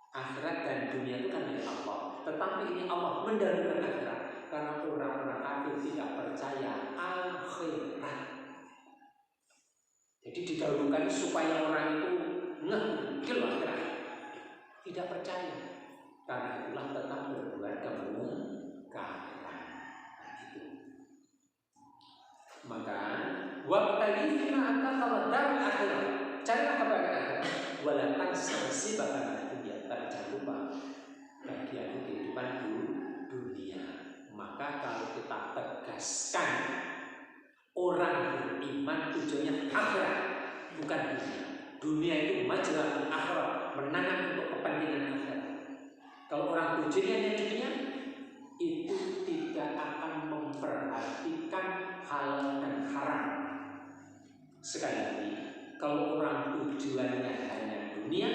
akhirat dan dunia itu kan milik Allah. Tetapi ini Allah mendahulukan akhirat karena orang-orang kafir tidak percaya akhirat. Jadi didahulukan supaya orang itu ngeh akhirat, tidak percaya. Karena itulah tetap berbuat kemungkaran. Itu. Maka wabtaghi fima ataka darul akhirah, carilah kebahagiaan akhirat, wala tansa nasibaka minad dunya, dan jangan lupa bagian kehidupan dunia. menegaskan orang beriman tujuannya akhirat, bukan dunia. Dunia itu majratul akhirat, menanam untuk kepentingan akhirat. Kalau orang tujuannya dunia, itu tidak akan memperhatikan halal dan haram. Sekali lagi, kalau orang tujuannya hanya dunia,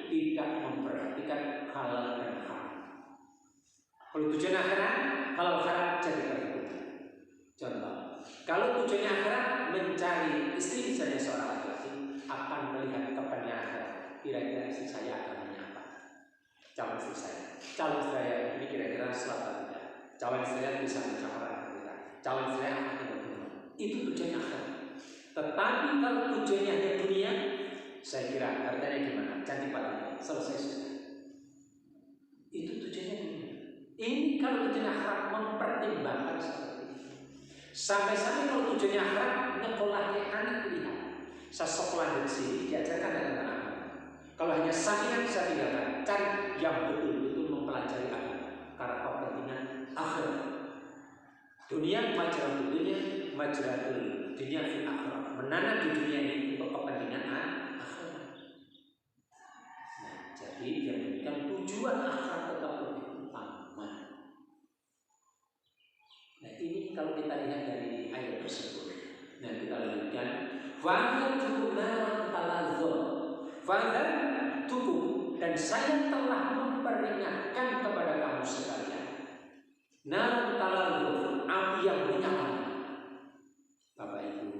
tidak memperhatikan halal dan haram. Kalau tujuan akhirat, halal haram jadi perhitungan. Contoh, kalau tujuannya akhirat mencari istri misalnya seorang laki-laki, akan melihat kepentingan akhirat. Kira-kira istri saya agamanya apa? Calon istri saya ini kira-kira selatan tidak? Calon istri saya bisa mencapai tidak? Calon istri saya akan bagaimana? Itu tujuannya akhirat. Tetapi kalau tujuannya hanya dunia, saya kira harganya gimana? Cantik paling selesai sudah. Itu tujuannya dunia. Ini kalau tujuannya akhirat mempertimbangkan seperti itu. Sampai-sampai kalau tujuannya akhirat nyekolahnya anak lihat. Saya sekolah di sini diajarkan tentang agama. Kalau hanya sampingan bisa tinggalkan. Cari yang betul-betul mempelajari agama karena kepentingan akhirat. Dunia majratul dunia, majratul dunia fil akhirat. Menanam di dunia ini untuk kepentingan akhirat. Nah, jadi yang demikian tujuan akhirat tetap lebih utama. Nah, ini kalau kita lihat dari ayat tersebut. Nah, kita lanjutkan. Fa'adhan tubuh dan saya telah memperingatkan kepada kamu sekalian. Nar talazur, api yang menyala. Bapak Ibu,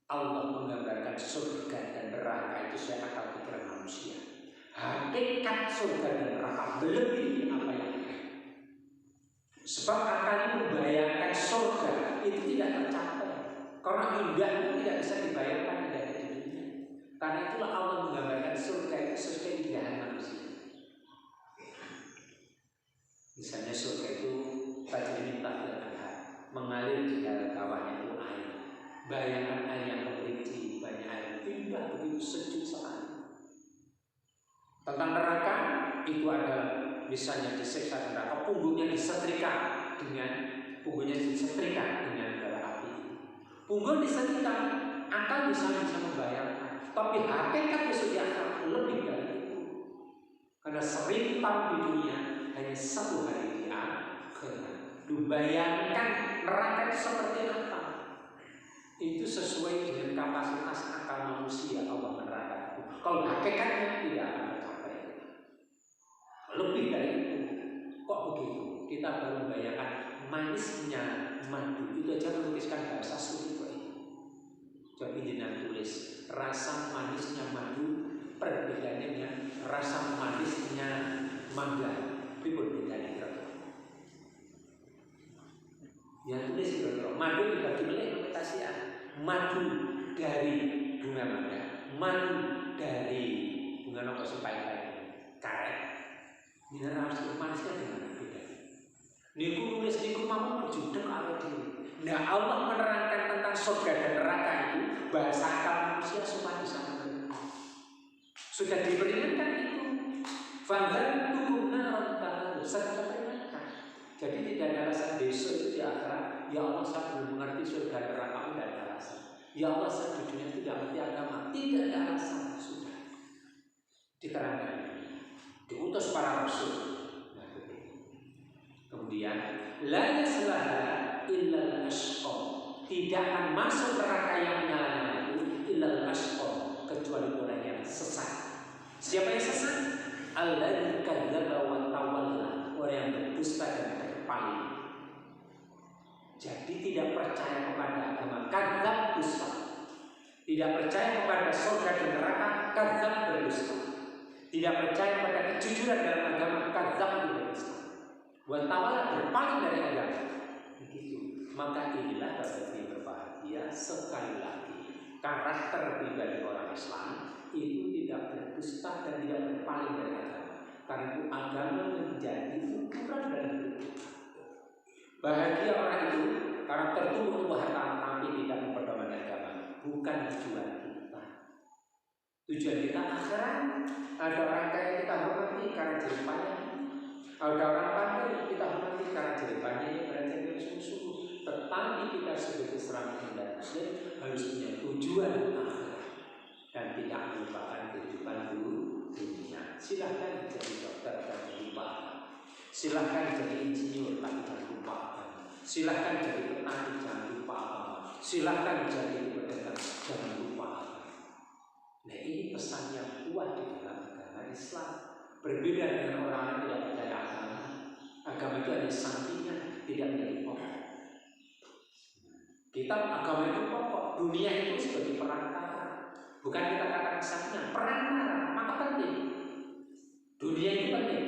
Allah menggambarkan surga dan neraka itu saya akal pikiran manusia. Hakikat surga dan neraka melebihi apa yang ada. Sebab akan membayangkan surga itu tidak tercapai. Karena indahnya tidak bisa dibayangkan dari dunia. Karena itulah Allah menggambarkan surga itu sesuai keindahan manusia. Misalnya surga itu tajri min tahtiha, mengalir di dalam bawahnya itu air. Bayangkan air yang merinci, banyak air indah begitu sejuk sekali. Tentang neraka itu adalah misalnya disiksa neraka, punggungnya disetrika dengan bara api. Punggung disetrika, akal bisa membayangkan, tapi hakikat besok di akhirat lebih dari itu. Karena 1000 tahun di dunia hanya 1 hari di akhirat. Bayangkan neraka itu seperti apa? Itu sesuai dengan kapasitas akal manusia Allah neraka. Kalau hakikatnya tidak akan tercapai. Lebih dari itu. Kok begitu? Kita baru membayangkan manisnya madu itu aja melukiskan bahasa sulit kok ini. Coba jenengan tulis rasa manisnya madu perbedaannya dengan rasa manisnya mangga. Pripun bedanya kira-kira? Yang tulis kira-kira madu dibagi melek nomentasian. Madu dari bunga mangga, madu dari bunga nopo sepai-pai karet. Mineral manisnya dengan beda. Niku nulis niku mau berjudul awet dhewe. Nah, Allah menerangkan tentang surga dan neraka itu bahasa akal manusia supaya bisa mengerti. Sudah diperingatkan itu. Fadzantum naran talal, sudah peringatkan. Jadi tidak ada alasan besok itu di akhirat. Ya Allah, saya belum mengerti surga dan neraka, tidak ada alasan. Ya Allah, saya di dunia tidak mengerti agama, tidak ada alasan. Sudah diterangkan. Diutus para rasul. Nah, kemudian la yaslaha illa al-ashqa. Tidak akan masuk neraka yang menyala-nyala itu illa al-ashqa, kecuali orang yang sesat. Siapa yang sesat? Alladzi kadzdzaba wa tawalla, orang yang berdusta dan berpaling. Jadi tidak percaya kepada agama, kadzdzab dusta. Tidak percaya kepada surga dan neraka, kadzdzab berdusta. Tidak percaya pada kejujuran dalam agama, kadzdzab berdusta. Wa tawalla, berpaling dari agama. Begitu. Maka inilah Bapak Ibu berbahagia, sekali lagi karakter pribadi orang Islam itu tidak berdusta dan tidak berpaling dari agama. Karena itu agama menjadi ukuran dalam hidup. Bahagia orang itu karena tertumbuh harta tapi tidak memperdomani agama. Bukan tujuan kita. Tujuan kita akhirat. Ada orang kaya kita hormati karena jeripahnya. Ada orang pandai kita hormati karena jeripahnya yang belajar dari sungguh-sungguh. muslim harus punya tujuan akhirat dan tidak melupakan kehidupan dunia. Silahkan jadi dokter dan lupa. Silahkan jadi insinyur tapi jangan lupa. Silahkan jadi petani jangan lupa. Silahkan jadi pedagang jangan lupa. Nah, ini pesan yang kuat di dalam agama Islam. Berbeda dengan orang yang tidak percaya agama. Agama itu ada sampingan, tidak menjadi pokok. Kita agama itu pokok, dunia itu sebagai perantara. Bukan kita katakan sampingan, perantara, maka penting. Dunia itu penting.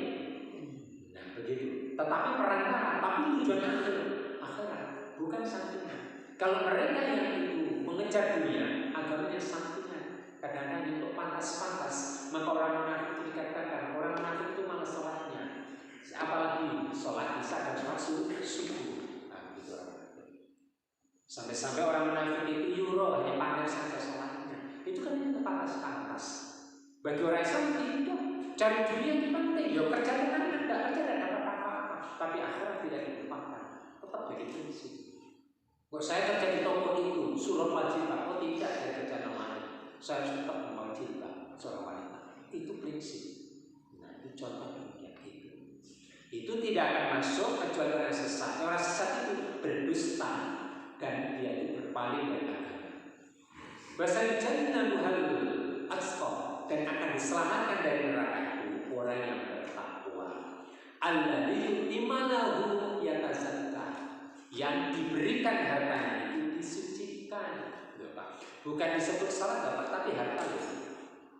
Nah, begitu. Tetapi perantara, tapi tujuan akhirat, bukan sampingan. Kalau mereka yang itu mengejar dunia, agamanya sampingan. Kadang-kadang untuk pantas-pantas, maka orang munafik dikatakan orang munafik itu malah sholatnya. Apalagi sholat isya dan sholat subuh. Nah, gitu. Sampai-sampai orang munafik itu yuro hanya pandai saja sholatnya. Itu kan itu pantas-pantas. Bagi orang Islam itu cari dunia itu penting. Ya kerja dengan anda, kerja dan dapat apa-apa. Tapi akhirat tidak dilupakan. Tetap jadi prinsip. Kok saya kerja di toko itu, suruh wajib, kok tidak saya kerja namanya. Saya harus tetap membawa jilbab seorang wanita. Itu prinsip. Nah, itu contoh dunia itu. Itu tidak akan masuk kecuali orang sesat. Orang sesat itu berdusta dan dia itu berpaling dari agama. Bahasa jannah halul aqsa dan akan diselamatkan dari neraka itu orang yang bertakwa. Alladzi imalahu yatazakka, yang diberikan hartanya itu disucikan. Bukan disebut salah dapat, tapi harta.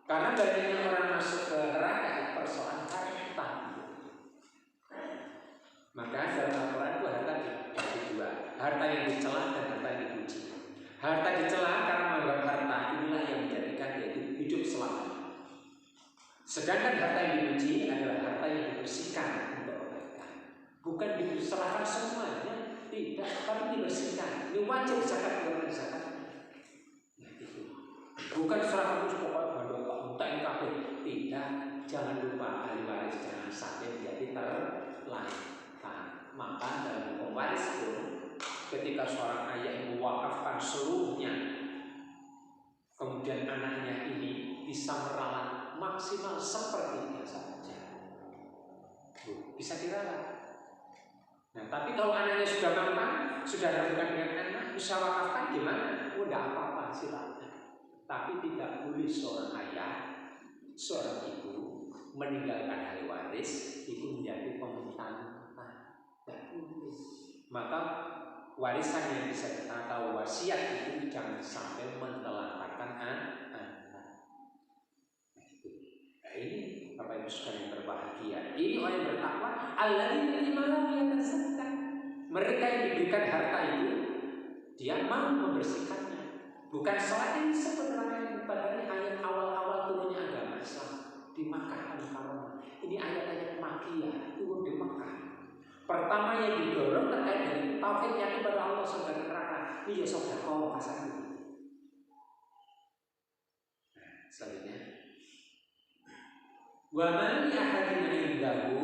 Karena banyaknya orang masuk ke neraka itu persoalan harta. Maka dalam Al-Quran itu harta dibagi dua, harta yang dicela dan harta yang dipuji. Harta dicela karena menganggap harta inilah yang menjadikan dia itu hidup selamat. Sedangkan harta yang dipuji adalah harta yang dibersihkan untuk kebaikan. Bukan diserahkan semuanya, tidak, tapi dibersihkan. Ini wajib zakat, keluarga zakat. Bukan serahkan terus pokoknya bandel Pak Muntah ini kabeh. Tidak, jangan lupa ahli waris jangan sampai menjadi terlantar. Maka dalam hukum waris pun ketika seorang ayah mewakafkan seluruhnya, kemudian anaknya ini bisa meralat maksimal sepertiga saja, bisa diralat. Nah, tapi kalau anaknya sudah mampan, sudah ragukan dengan anak, bisa wakafkan gimana? Udah apa-apa silakan. Tapi tidak boleh seorang ayah, seorang ibu meninggalkan ahli waris itu menjadi peminta-minta. Tidak boleh. Maka warisan yang bisa kita tahu wasiat itu jangan sampai mentelantarkan anak. Nah, ini Bapak Ibu sekalian berbahagia. Ini orang yang bertakwa. Alladzina imalahu yatazakka. Mereka yang diberikan harta itu dia mau membersihkannya. Bukan sholat ini sebenarnya pada ayat awal-awal turunnya agama Islam di Makkah Al-Mukarramah. Ini ayat-ayat Makkiyah turun di Makkah. Pertama yang didorong terkait dengan tauhid yakin kepada Allah saudara neraka. Ini ya saudara pasal itu. Selanjutnya, wa man ahadin indahu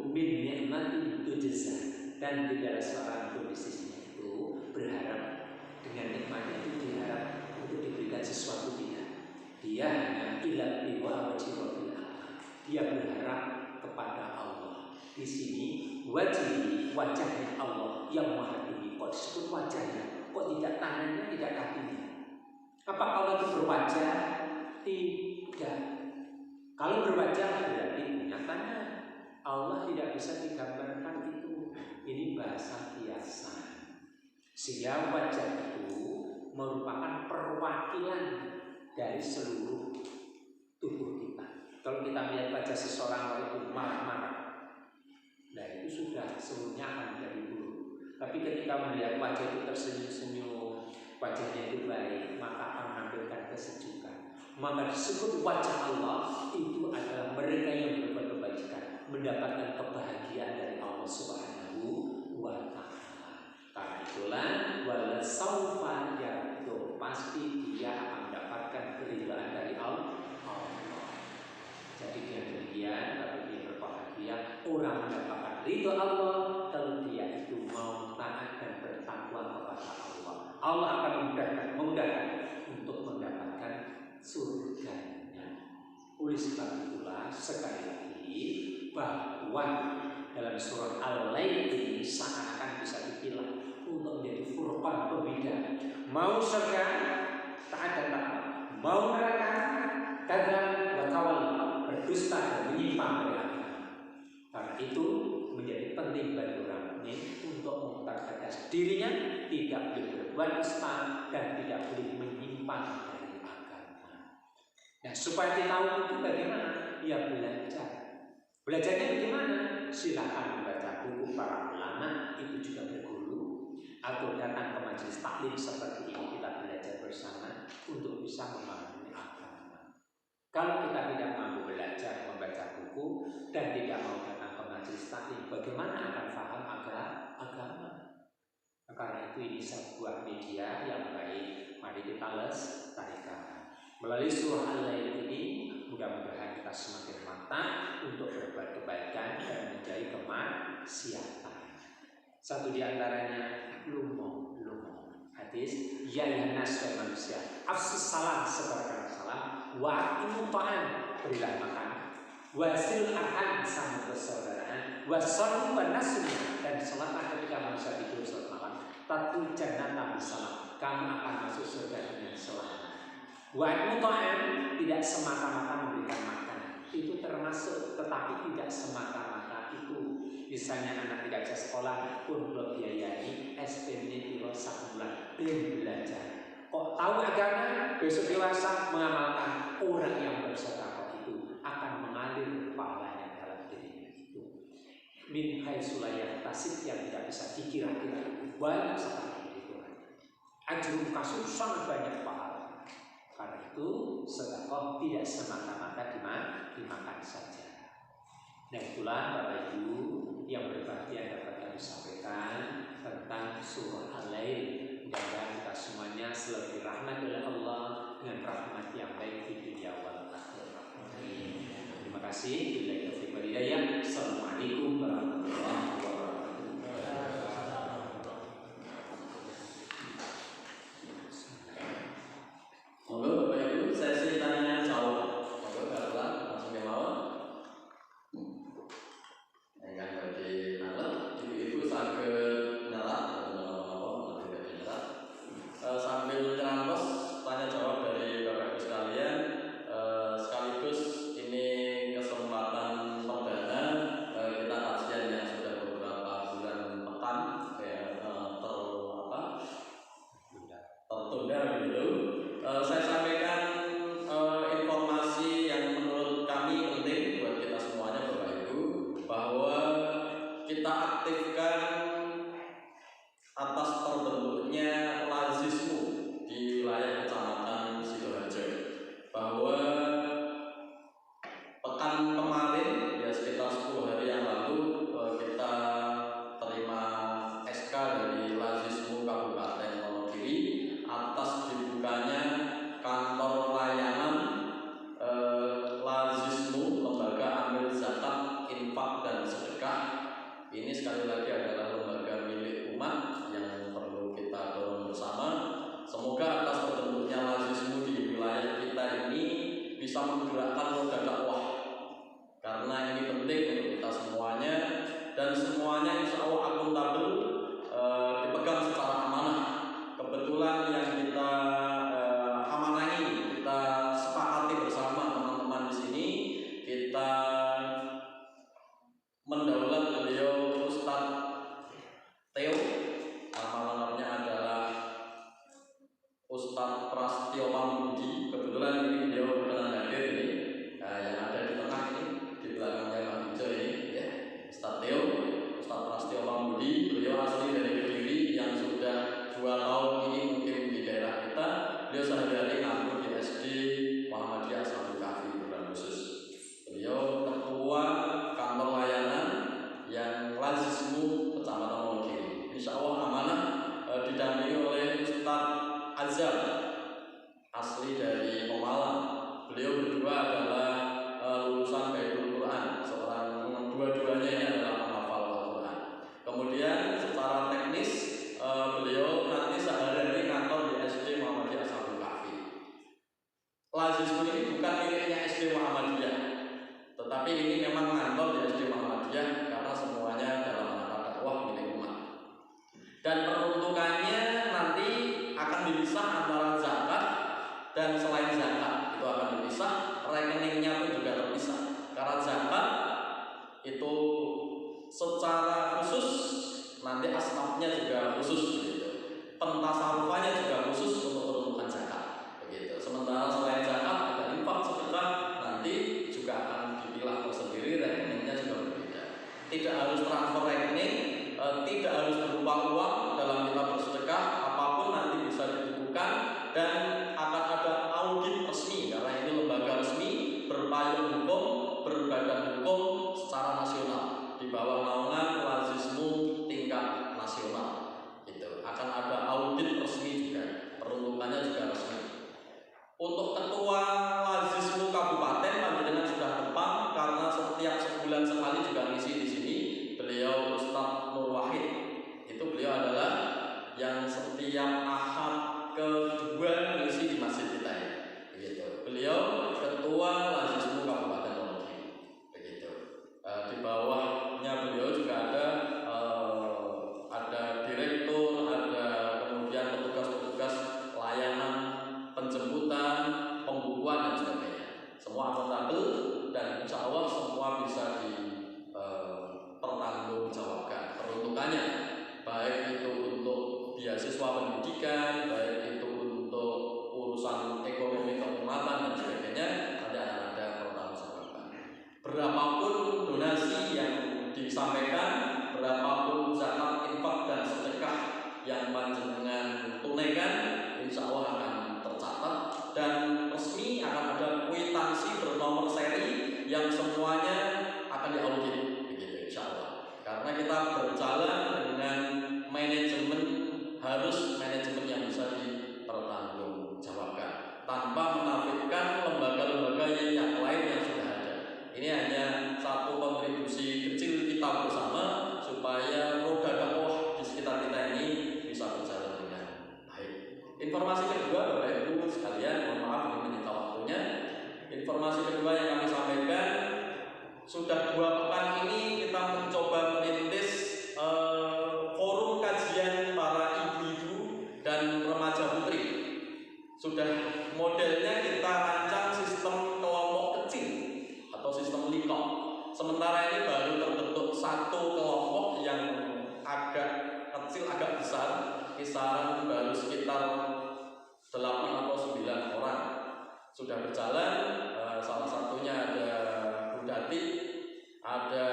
min ni'matin tujza, dan tidak ada seorang pun di sisinya itu berharap dengan nikmatnya itu diharap untuk diberikan sesuatu tidak. Dia hanya ila biwa wajibul Allah. Dia berharap kepada Allah. Di sini wajahnya Allah yang maha tinggi. Kok disebut wajahnya? Kok tidak tangannya, tidak kakinya? Apa Allah itu berwajah? Tidak. Kalau berwajah berarti punya tangan. Allah tidak bisa digambarkan itu. Ini bahasa kiasan. Sehingga wajah itu merupakan perwakilan dari seluruh tubuh kita. Kalau kita melihat wajah seseorang itu marah-marah, nah itu sudah seluruhnya akan menjadi buruk. Tapi ketika melihat wajah itu tersenyum-senyum, wajahnya itu baik, maka akan menampilkan kesejukan. Maka disebut wajah Allah itu adalah mereka yang berbuat kebajikan, mendapatkan kebahagiaan dari Allah Subhanahu wa Ta'ala. Karena itulah wala saufa yardo, pasti dia akan mendapatkan keridhaan dari Allah. Jadi dia demikian, tapi dia berbahagia orang mendapatkan ridho Allah kalau dia itu mau taat dan bertakwa kepada Allah. Allah akan memudahkan untuk mendapatkan surganya. Oleh sebab itulah sekali lagi bahwa dalam surah Al-Lail ini seakan-akan bisa dipilah untuk menjadi furqan, pembeda. Mau surga taat dan takwa, mau neraka kadzdzab wa tawalla, berdusta dan menyimpang dari agama. Karena itu menjadi penting bagi orang mukmin untuk mempertegas dirinya, tidak boleh berbuat dusta dan tidak boleh menyimpang dari agama. Nah, supaya kita tahu itu bagaimana? Ya belajar. Belajarnya bagaimana? Silakan membaca buku para ulama, itu juga berguru, atau datang ke majelis taklim seperti ini, kita belajar bersama untuk bisa memahami agama. Kalau kita tidak mampu belajar membaca buku dan tidak mau datang ke majelis taklim, bagaimana akan paham agama? Karena itu ini sebuah media yang baik. Mari kita lestarikan melalui surah Al-Lail ini. Mudah-mudahan kita semakin matang untuk berbuat kebaikan dan menjauhi kemaksiatan. Satu di antaranya lumo. Hadis, ya nas wahai manusia, afsus salam, sebarkan salam, wa imutaan, berilah makan, wasil arham, sambut persaudaraan, wasallu wa nasuna, dan salatlah ketika manusia tidur salat malam, tatu jannata bisalam, kamu akan masuk surga dengan selamat. Wa mutaan, tidak semata-mata memberikan makan, itu termasuk, tetapi tidak semata-mata itu. Misalnya anak tidak bisa sekolah pun belum biayai SPM kilo 1 bulan dan belajar. Kok tahu agama, besok dewasa mengamalkan, orang yang bersedekah itu akan mengalir pahalanya dalam dirinya itu. Min haitsu la yahtasib, yang tidak bisa dikira-kira, banyak sekali itu. Ajrun kasur, sangat banyak pahala. Karena itu sedekah tidak semata-mata dimakan saja. Nah, itulah Bapak Ibu yang berbahagia dapat kami sampaikan tentang surah Al-Lail. Mudah-mudahan kita semuanya selalu dirahmati oleh Allah dengan rahmat yang baik di dunia wal akhirah. Terima kasih. Billahi taufiq wal hidayah. Assalamualaikum warahmatullahi wabarakatuh. Monggo Bapak Ibu, sesi tanya jawab. Monggo karulan langsung ke mawon. Ingkang badhe nalet, ibu-ibu saged nyerat napa tidak nyerat. Sambil nyerempes tanya jawab dari Bapak Ibu sekalian, sekaligus ini kesempatan perdana kita kajian yang sudah beberapa bulan pekan tertunda begitu. Saya sampaikan informasi yang menurut kami penting buat kita semuanya Bapak Ibu, bahwa kita aktifkan atas terbentuknya lazismu di wilayah Kecamatan Sidoarjo, bahwa pekan kemarin ya sekitar 10 hari yang lalu kita terima SK dari lazismu Kabupaten Wonogiri atas dibukanya kantor layanan lazismu lembaga amil zakat, infak dan sedekah. Ini sekali lagi adalah lembaga milik umat yang perlu kita dorong bersama. Semoga atas terbentuknya lazismu di wilayah kita ini bisa menggerakkan roda dakwah, karena ini penting untuk kita semuanya, dan semuanya insya Allah akuntabel, dipegang secara amanah. Kebetulan yang kita amanai, kita sepakati bersama teman-teman di sini, kita mendaulat beliau Ustadz Theo, nama lengkapnya adalah Ustadz Prastio Pambudi. Kebetulan ini beliau berkenan hadir ini, yang ada di tengah ini, di belakangnya Pak Hijau ini, ya, Ustadz Theo, Ustadz Prastio Pambudi. Beliau asli dari Kediri yang sudah 2 tahun ini mungkin di daerah kita. Beliau sehari-hari ngajar di SD Muhammadiyah Ashabul Kahfi program khusus. Beliau ketua kantor layanan yang lazismu Kecamatan Wonogiri. Insya Allah amanah, didampingi oleh Ustadz Azhar asli dari Pemalang. Beliau berdua adalah lulusan Baitul Quran, dua-duanya ini adalah penghafal Al-Quran. Kemudian secara teknis beliau nanti sehari-hari dipisah antara zakat dan selain zakat, itu akan dipisah. Rekeningnya pun juga terpisah. Karena zakat itu secara khusus, nanti asnafnya juga khusus begitu. Pentasarufannya juga khusus untuk peruntukan zakat begitu. Sementara selain zakat ada infak, sedekah, nanti juga akan dipilah tersendiri, rekeningnya juga berbeda. Tidak harus transfer rekening, tidak harus berupa uang dalam kita bersedekah, apapun nanti bisa dibukukan dan akan ada audit resmi karena ini lembaga resmi berpayung hukum, berbadan hukum secara nasional di bawah naungan Lazismu tingkat nasional. Itu akan ada audit resmi juga, peruntukannya juga resmi. Untuk ketua Lazismu kabupaten panjenengan sudah tepat karena setiap sebulan sekali juga ngisi di sini. Beliau Ustadz Nur Wahid. Itu beliau adalah yang setiap ahad kedua ngisi di masjid kita ya. Begitu. Beliau ketua Lazismu Kabupaten Wonogiri. Begitu. Di bawahnya beliau juga ada direktur, ada kemudian petugas-petugas layanan penjemputan, pembukuan dan sebagainya. Semua akuntabel dan insya Allah semua bisa dipertanggungjawabkan peruntukannya, baik itu untuk beasiswa pendidikan, baik itu untuk urusan ekonomi keumatan dan sebagainya, nanti akan ada pertanggungjawaban. Berapapun donasi yang disampaikan, berapapun zakat, infak dan sedekah yang panjenengan tunaikan, insya Allah akan tercatat dan resmi akan ada kwitansi bernomor seri yang semuanya akan diaudit begitu insya Allah. Karena kita berjalan dengan manajemen, harus manajemen yang bisa dipertanggungjawabkan tanpa menafikan lembaga-lembaga yang lain yang sudah ada. Ini hanya satu kontribusi kecil kita bersama supaya roda dakwah di sekitar kita ini bisa berjalan dengan baik. Informasi kedua Bapak Ibu sekalian, mohon maaf ini menyita waktunya. Informasi kedua yang kami sampaikan, sudah 2 pekan ini kita mencoba merintis forum kajian para ibu-ibu dan remaja putri. Sudah modelnya kita rancang sistem kelompok kecil atau sistem likop. Sementara ini baru terbentuk satu kelompok yang agak kecil, agak besar, kisaran baru sekitar 8 atau 9 orang. Sudah berjalan, salah satunya ada Bu Dati, ada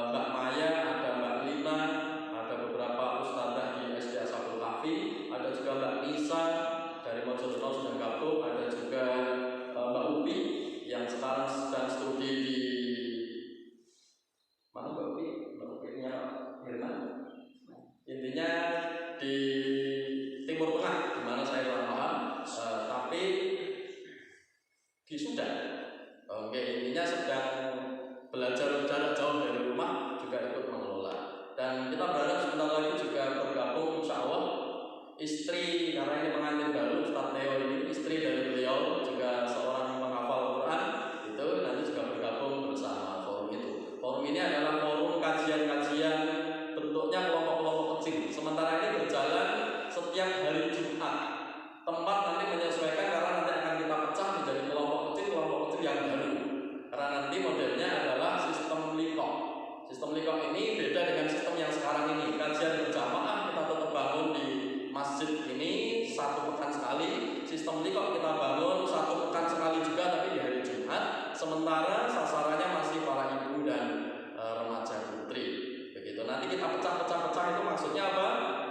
Mbak Maya, ada Mbak Lina, ada beberapa ustadzah di SD Ashabul Kahfi, ada juga Mbak Nisa dari Mojokerto sudah gabung, ada juga Mbak Upi yang sekarang sedang studi di mana Mbak Upi? Mbak Upi-nya Firman. Intinya di Timur Tengah, di mana saya kurang paham, tapi di Sudan. Oke, intinya sedang belajar jarak jauh dari rumah, juga ikut mengelola. Dan kita berharap sebentar lagi juga bergabung insya Allah istri, karena ini pengantin baru Ustadz Theo ini, istri dari beliau juga seorang penghafal Quran, itu nanti juga bergabung bersama forum itu. Forum ini adalah forum kajian-kajian bentuknya kelompok-kelompok kecil. Sementara ini berjalan setiap hari Jumat. Tempat nanti menyesuaikan karena nanti akan kita pecah menjadi kelompok kecil yang baru. Karena nanti modelnya adalah sistem likop. Sistem likop ini beda dengan sistem yang sekarang ini. Kajian berjamaah kita tetap bangun di masjid ini 1 pekan sekali. Sistem likop kita bangun 1 pekan sekali juga, tapi di hari Jumat. Sementara sasarannya masih para ibu dan remaja putri. Begitu. Nanti kita pecah-pecah itu maksudnya apa?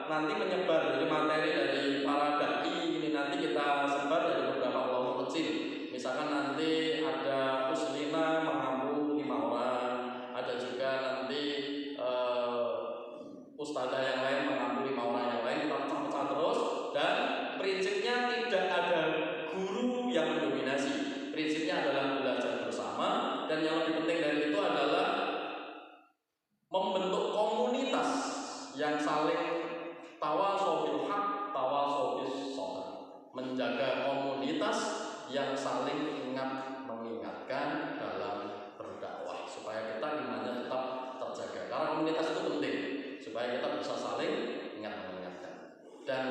Nanti menyebar dari materi dari para dai ini, nanti kita sebar dari beberapa kelompok kecil. Misalkan nanti ada Uslina mengampu 5 orang, ada juga nanti ustadzah yang lain mengampu 5 orang yang lain, kita pecah-pecah terus. Dan prinsipnya tidak ada guru yang mendominasi. Prinsipnya adalah belajar bersama, dan yang lebih penting dari itu adalah membentuk komunitas yang saling tawasobil haq, tawasobil sholat, menjaga komunitas yang saling mengingatkan dalam berdakwah supaya kita imannya tetap terjaga. Karena komunitas itu penting supaya kita bisa saling mengingatkan. Dan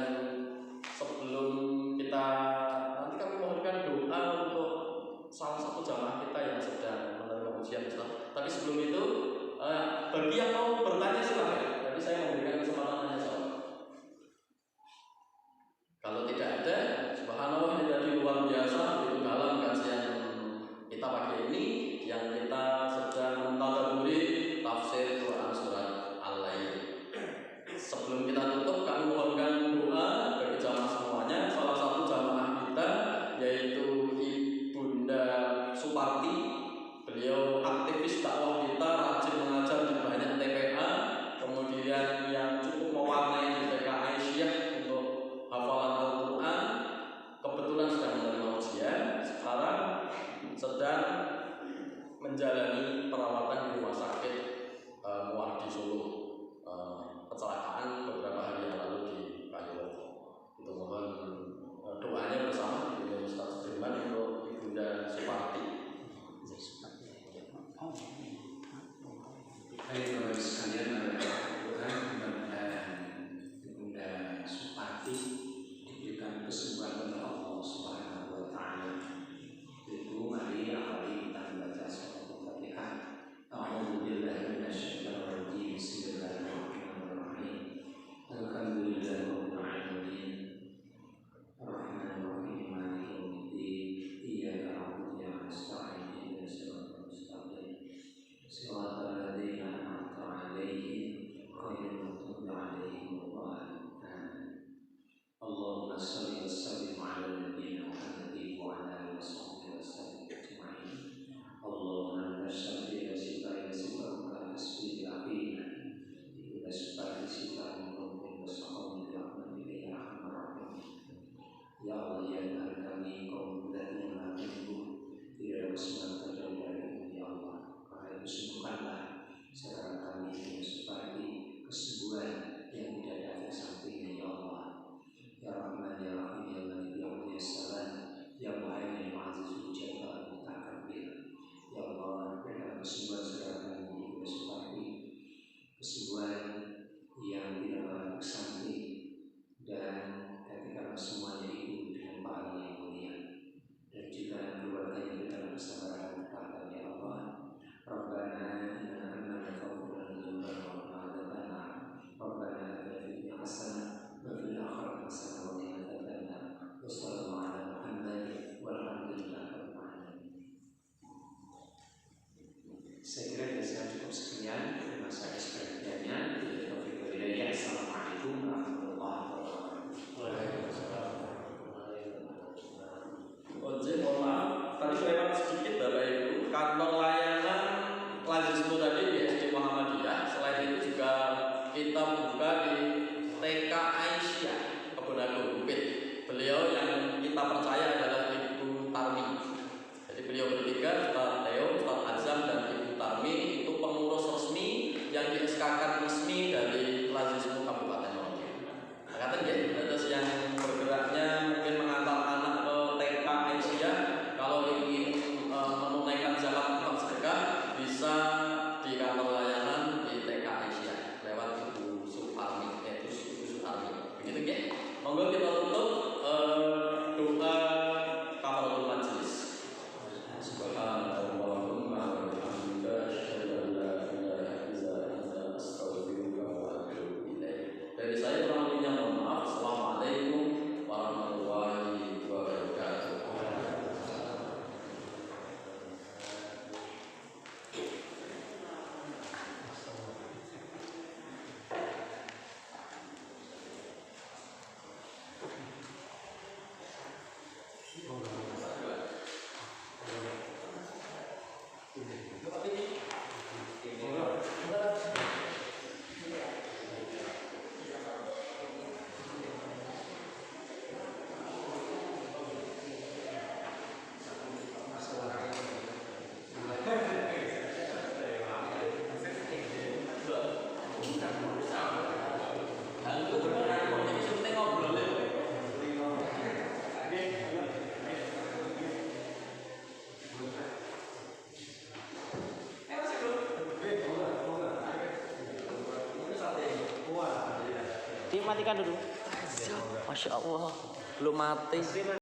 Kalau tidak ada, subhanallah, ini tadi luar biasa. Itu dalam kajian kita pagi ini yang kita sedang mentadaburi tafsir Quran surat Al-Lail. Sebelum kita tutup, kami mohonkan doa bagi jamaah semuanya. Salah satu jamaah kita yaitu Ibunda Suparti. Beliau aktivis dakwah kita, rajin mengajar di banyak TPA, kemudian yang cukup mewarnai di TK Aisyah untuk hafalan Al-Quran. Kebetulan sedang menerima ujian, sekarang sedang menjalani perawatan di rumah sakit Muardi Solo. Kecelakaan beberapa hari yang lalu di Payung. Itu mohon doanya bersama dengan Ustaz Sudirman untuk Ibunda Suparti. Baik, Bapak sekalian, mudah-mudahan Ibunda Suparti diberikan kesembuhan oleh Allah Subhanahu wa Ta'ala. Itu mari awali kita membaca surah Al-Fatihah. A'udzu billahi minasyaitonir rajim. Bismillahirrahmanirrahim. Alhamdulillahirabbil alamin. Arrahmanir rahim. Maliki yaumiddin. Iyyaka na'budu wa iyyaka nasta'in. Ihdinas siratal mustaqim. Siratal ladzina an'amta 'alaihim ghairil maghdubi 'alaihim waladdallin. Allahumma shalli wa sallim 'ala nabiyyina Muhammadin wa 'ala alihi wa sahbihi wa sallam ajma'in. Allahumma anta syafi' wa shifa' wa shifa' hasbi aqina. Ila shifa' shifa' min wa sahbi bi rahmatika ya arhamar rahimin. Ya Allah, ya Tuhan kami, kaum muda yang menunggu tidak ada kesempatan dari ya Allah. Karena itu sembuhkanlah saudara kami yang seperti kesembuhan yang tidak ada efek sampingnya ya Allah. Ya Rahman ya Rahim ya Malik ya Mu'min ya Salam ya Muhaimin ya Azizul Jabbar Mutakabbir. Ya Allah, berikan kesembuhan saudara kami yang seperti kesembuhan yang tidak ada efek samping dan ketika semuanya itu dengan pahala yang mulia dan juga keluarganya dalam kesabaran ketaatan ya Allah. Rabbana innana amana faghfir lana dzunubana wa qina adzabannar. Rabbana atina fid dunya hasanah wa fil akhirati hasanah wa qina adzabannar. Wa sallallahu ala Muhammad walhamdulillahi rabbil alamin. Saya kira bisa cukup sekian. Terima kasih perhatiannya. Assalamualaikum warahmatullahi wabarakatuh. Ojek, mohon maaf, tadi lewat sedikit Bapak Ibu, kantor layanan Lazismu tadi di SD Muhammadiyah. Selain itu juga kita buka di TK Aisyah Kebun Agung Bukit. Beliau yang kita percaya adalah Ibu Tarmi. Jadi beliau bertiga, Ustaz Theo, Ustaz Azam dan Ibu Tarmi itu pengurus resmi yang di SK-kan resmi dari Lazismu Kabupaten Maluku. Nah, katanya terus yang bergeraknya mungkin mengantar anak ke TK Aisyah, kalau ingin menunaikan zakat infak sedekah bisa di kantor layanan di TK Aisyah lewat Ibu Suparmi, Ibu Suparmi. Begitu ya. Monggo kita tutup doa kafaratul majelis. Subhanallahumma wa bihamdika asyhadu an la ilaha illa anta astaghfiruka wa atubu ilaik. Dari saya kurang lebihnya mohon maaf. Assalamualaikum warahmatullahi wabarakatuh. Dimatikan dulu. Masya Allah, belum mati.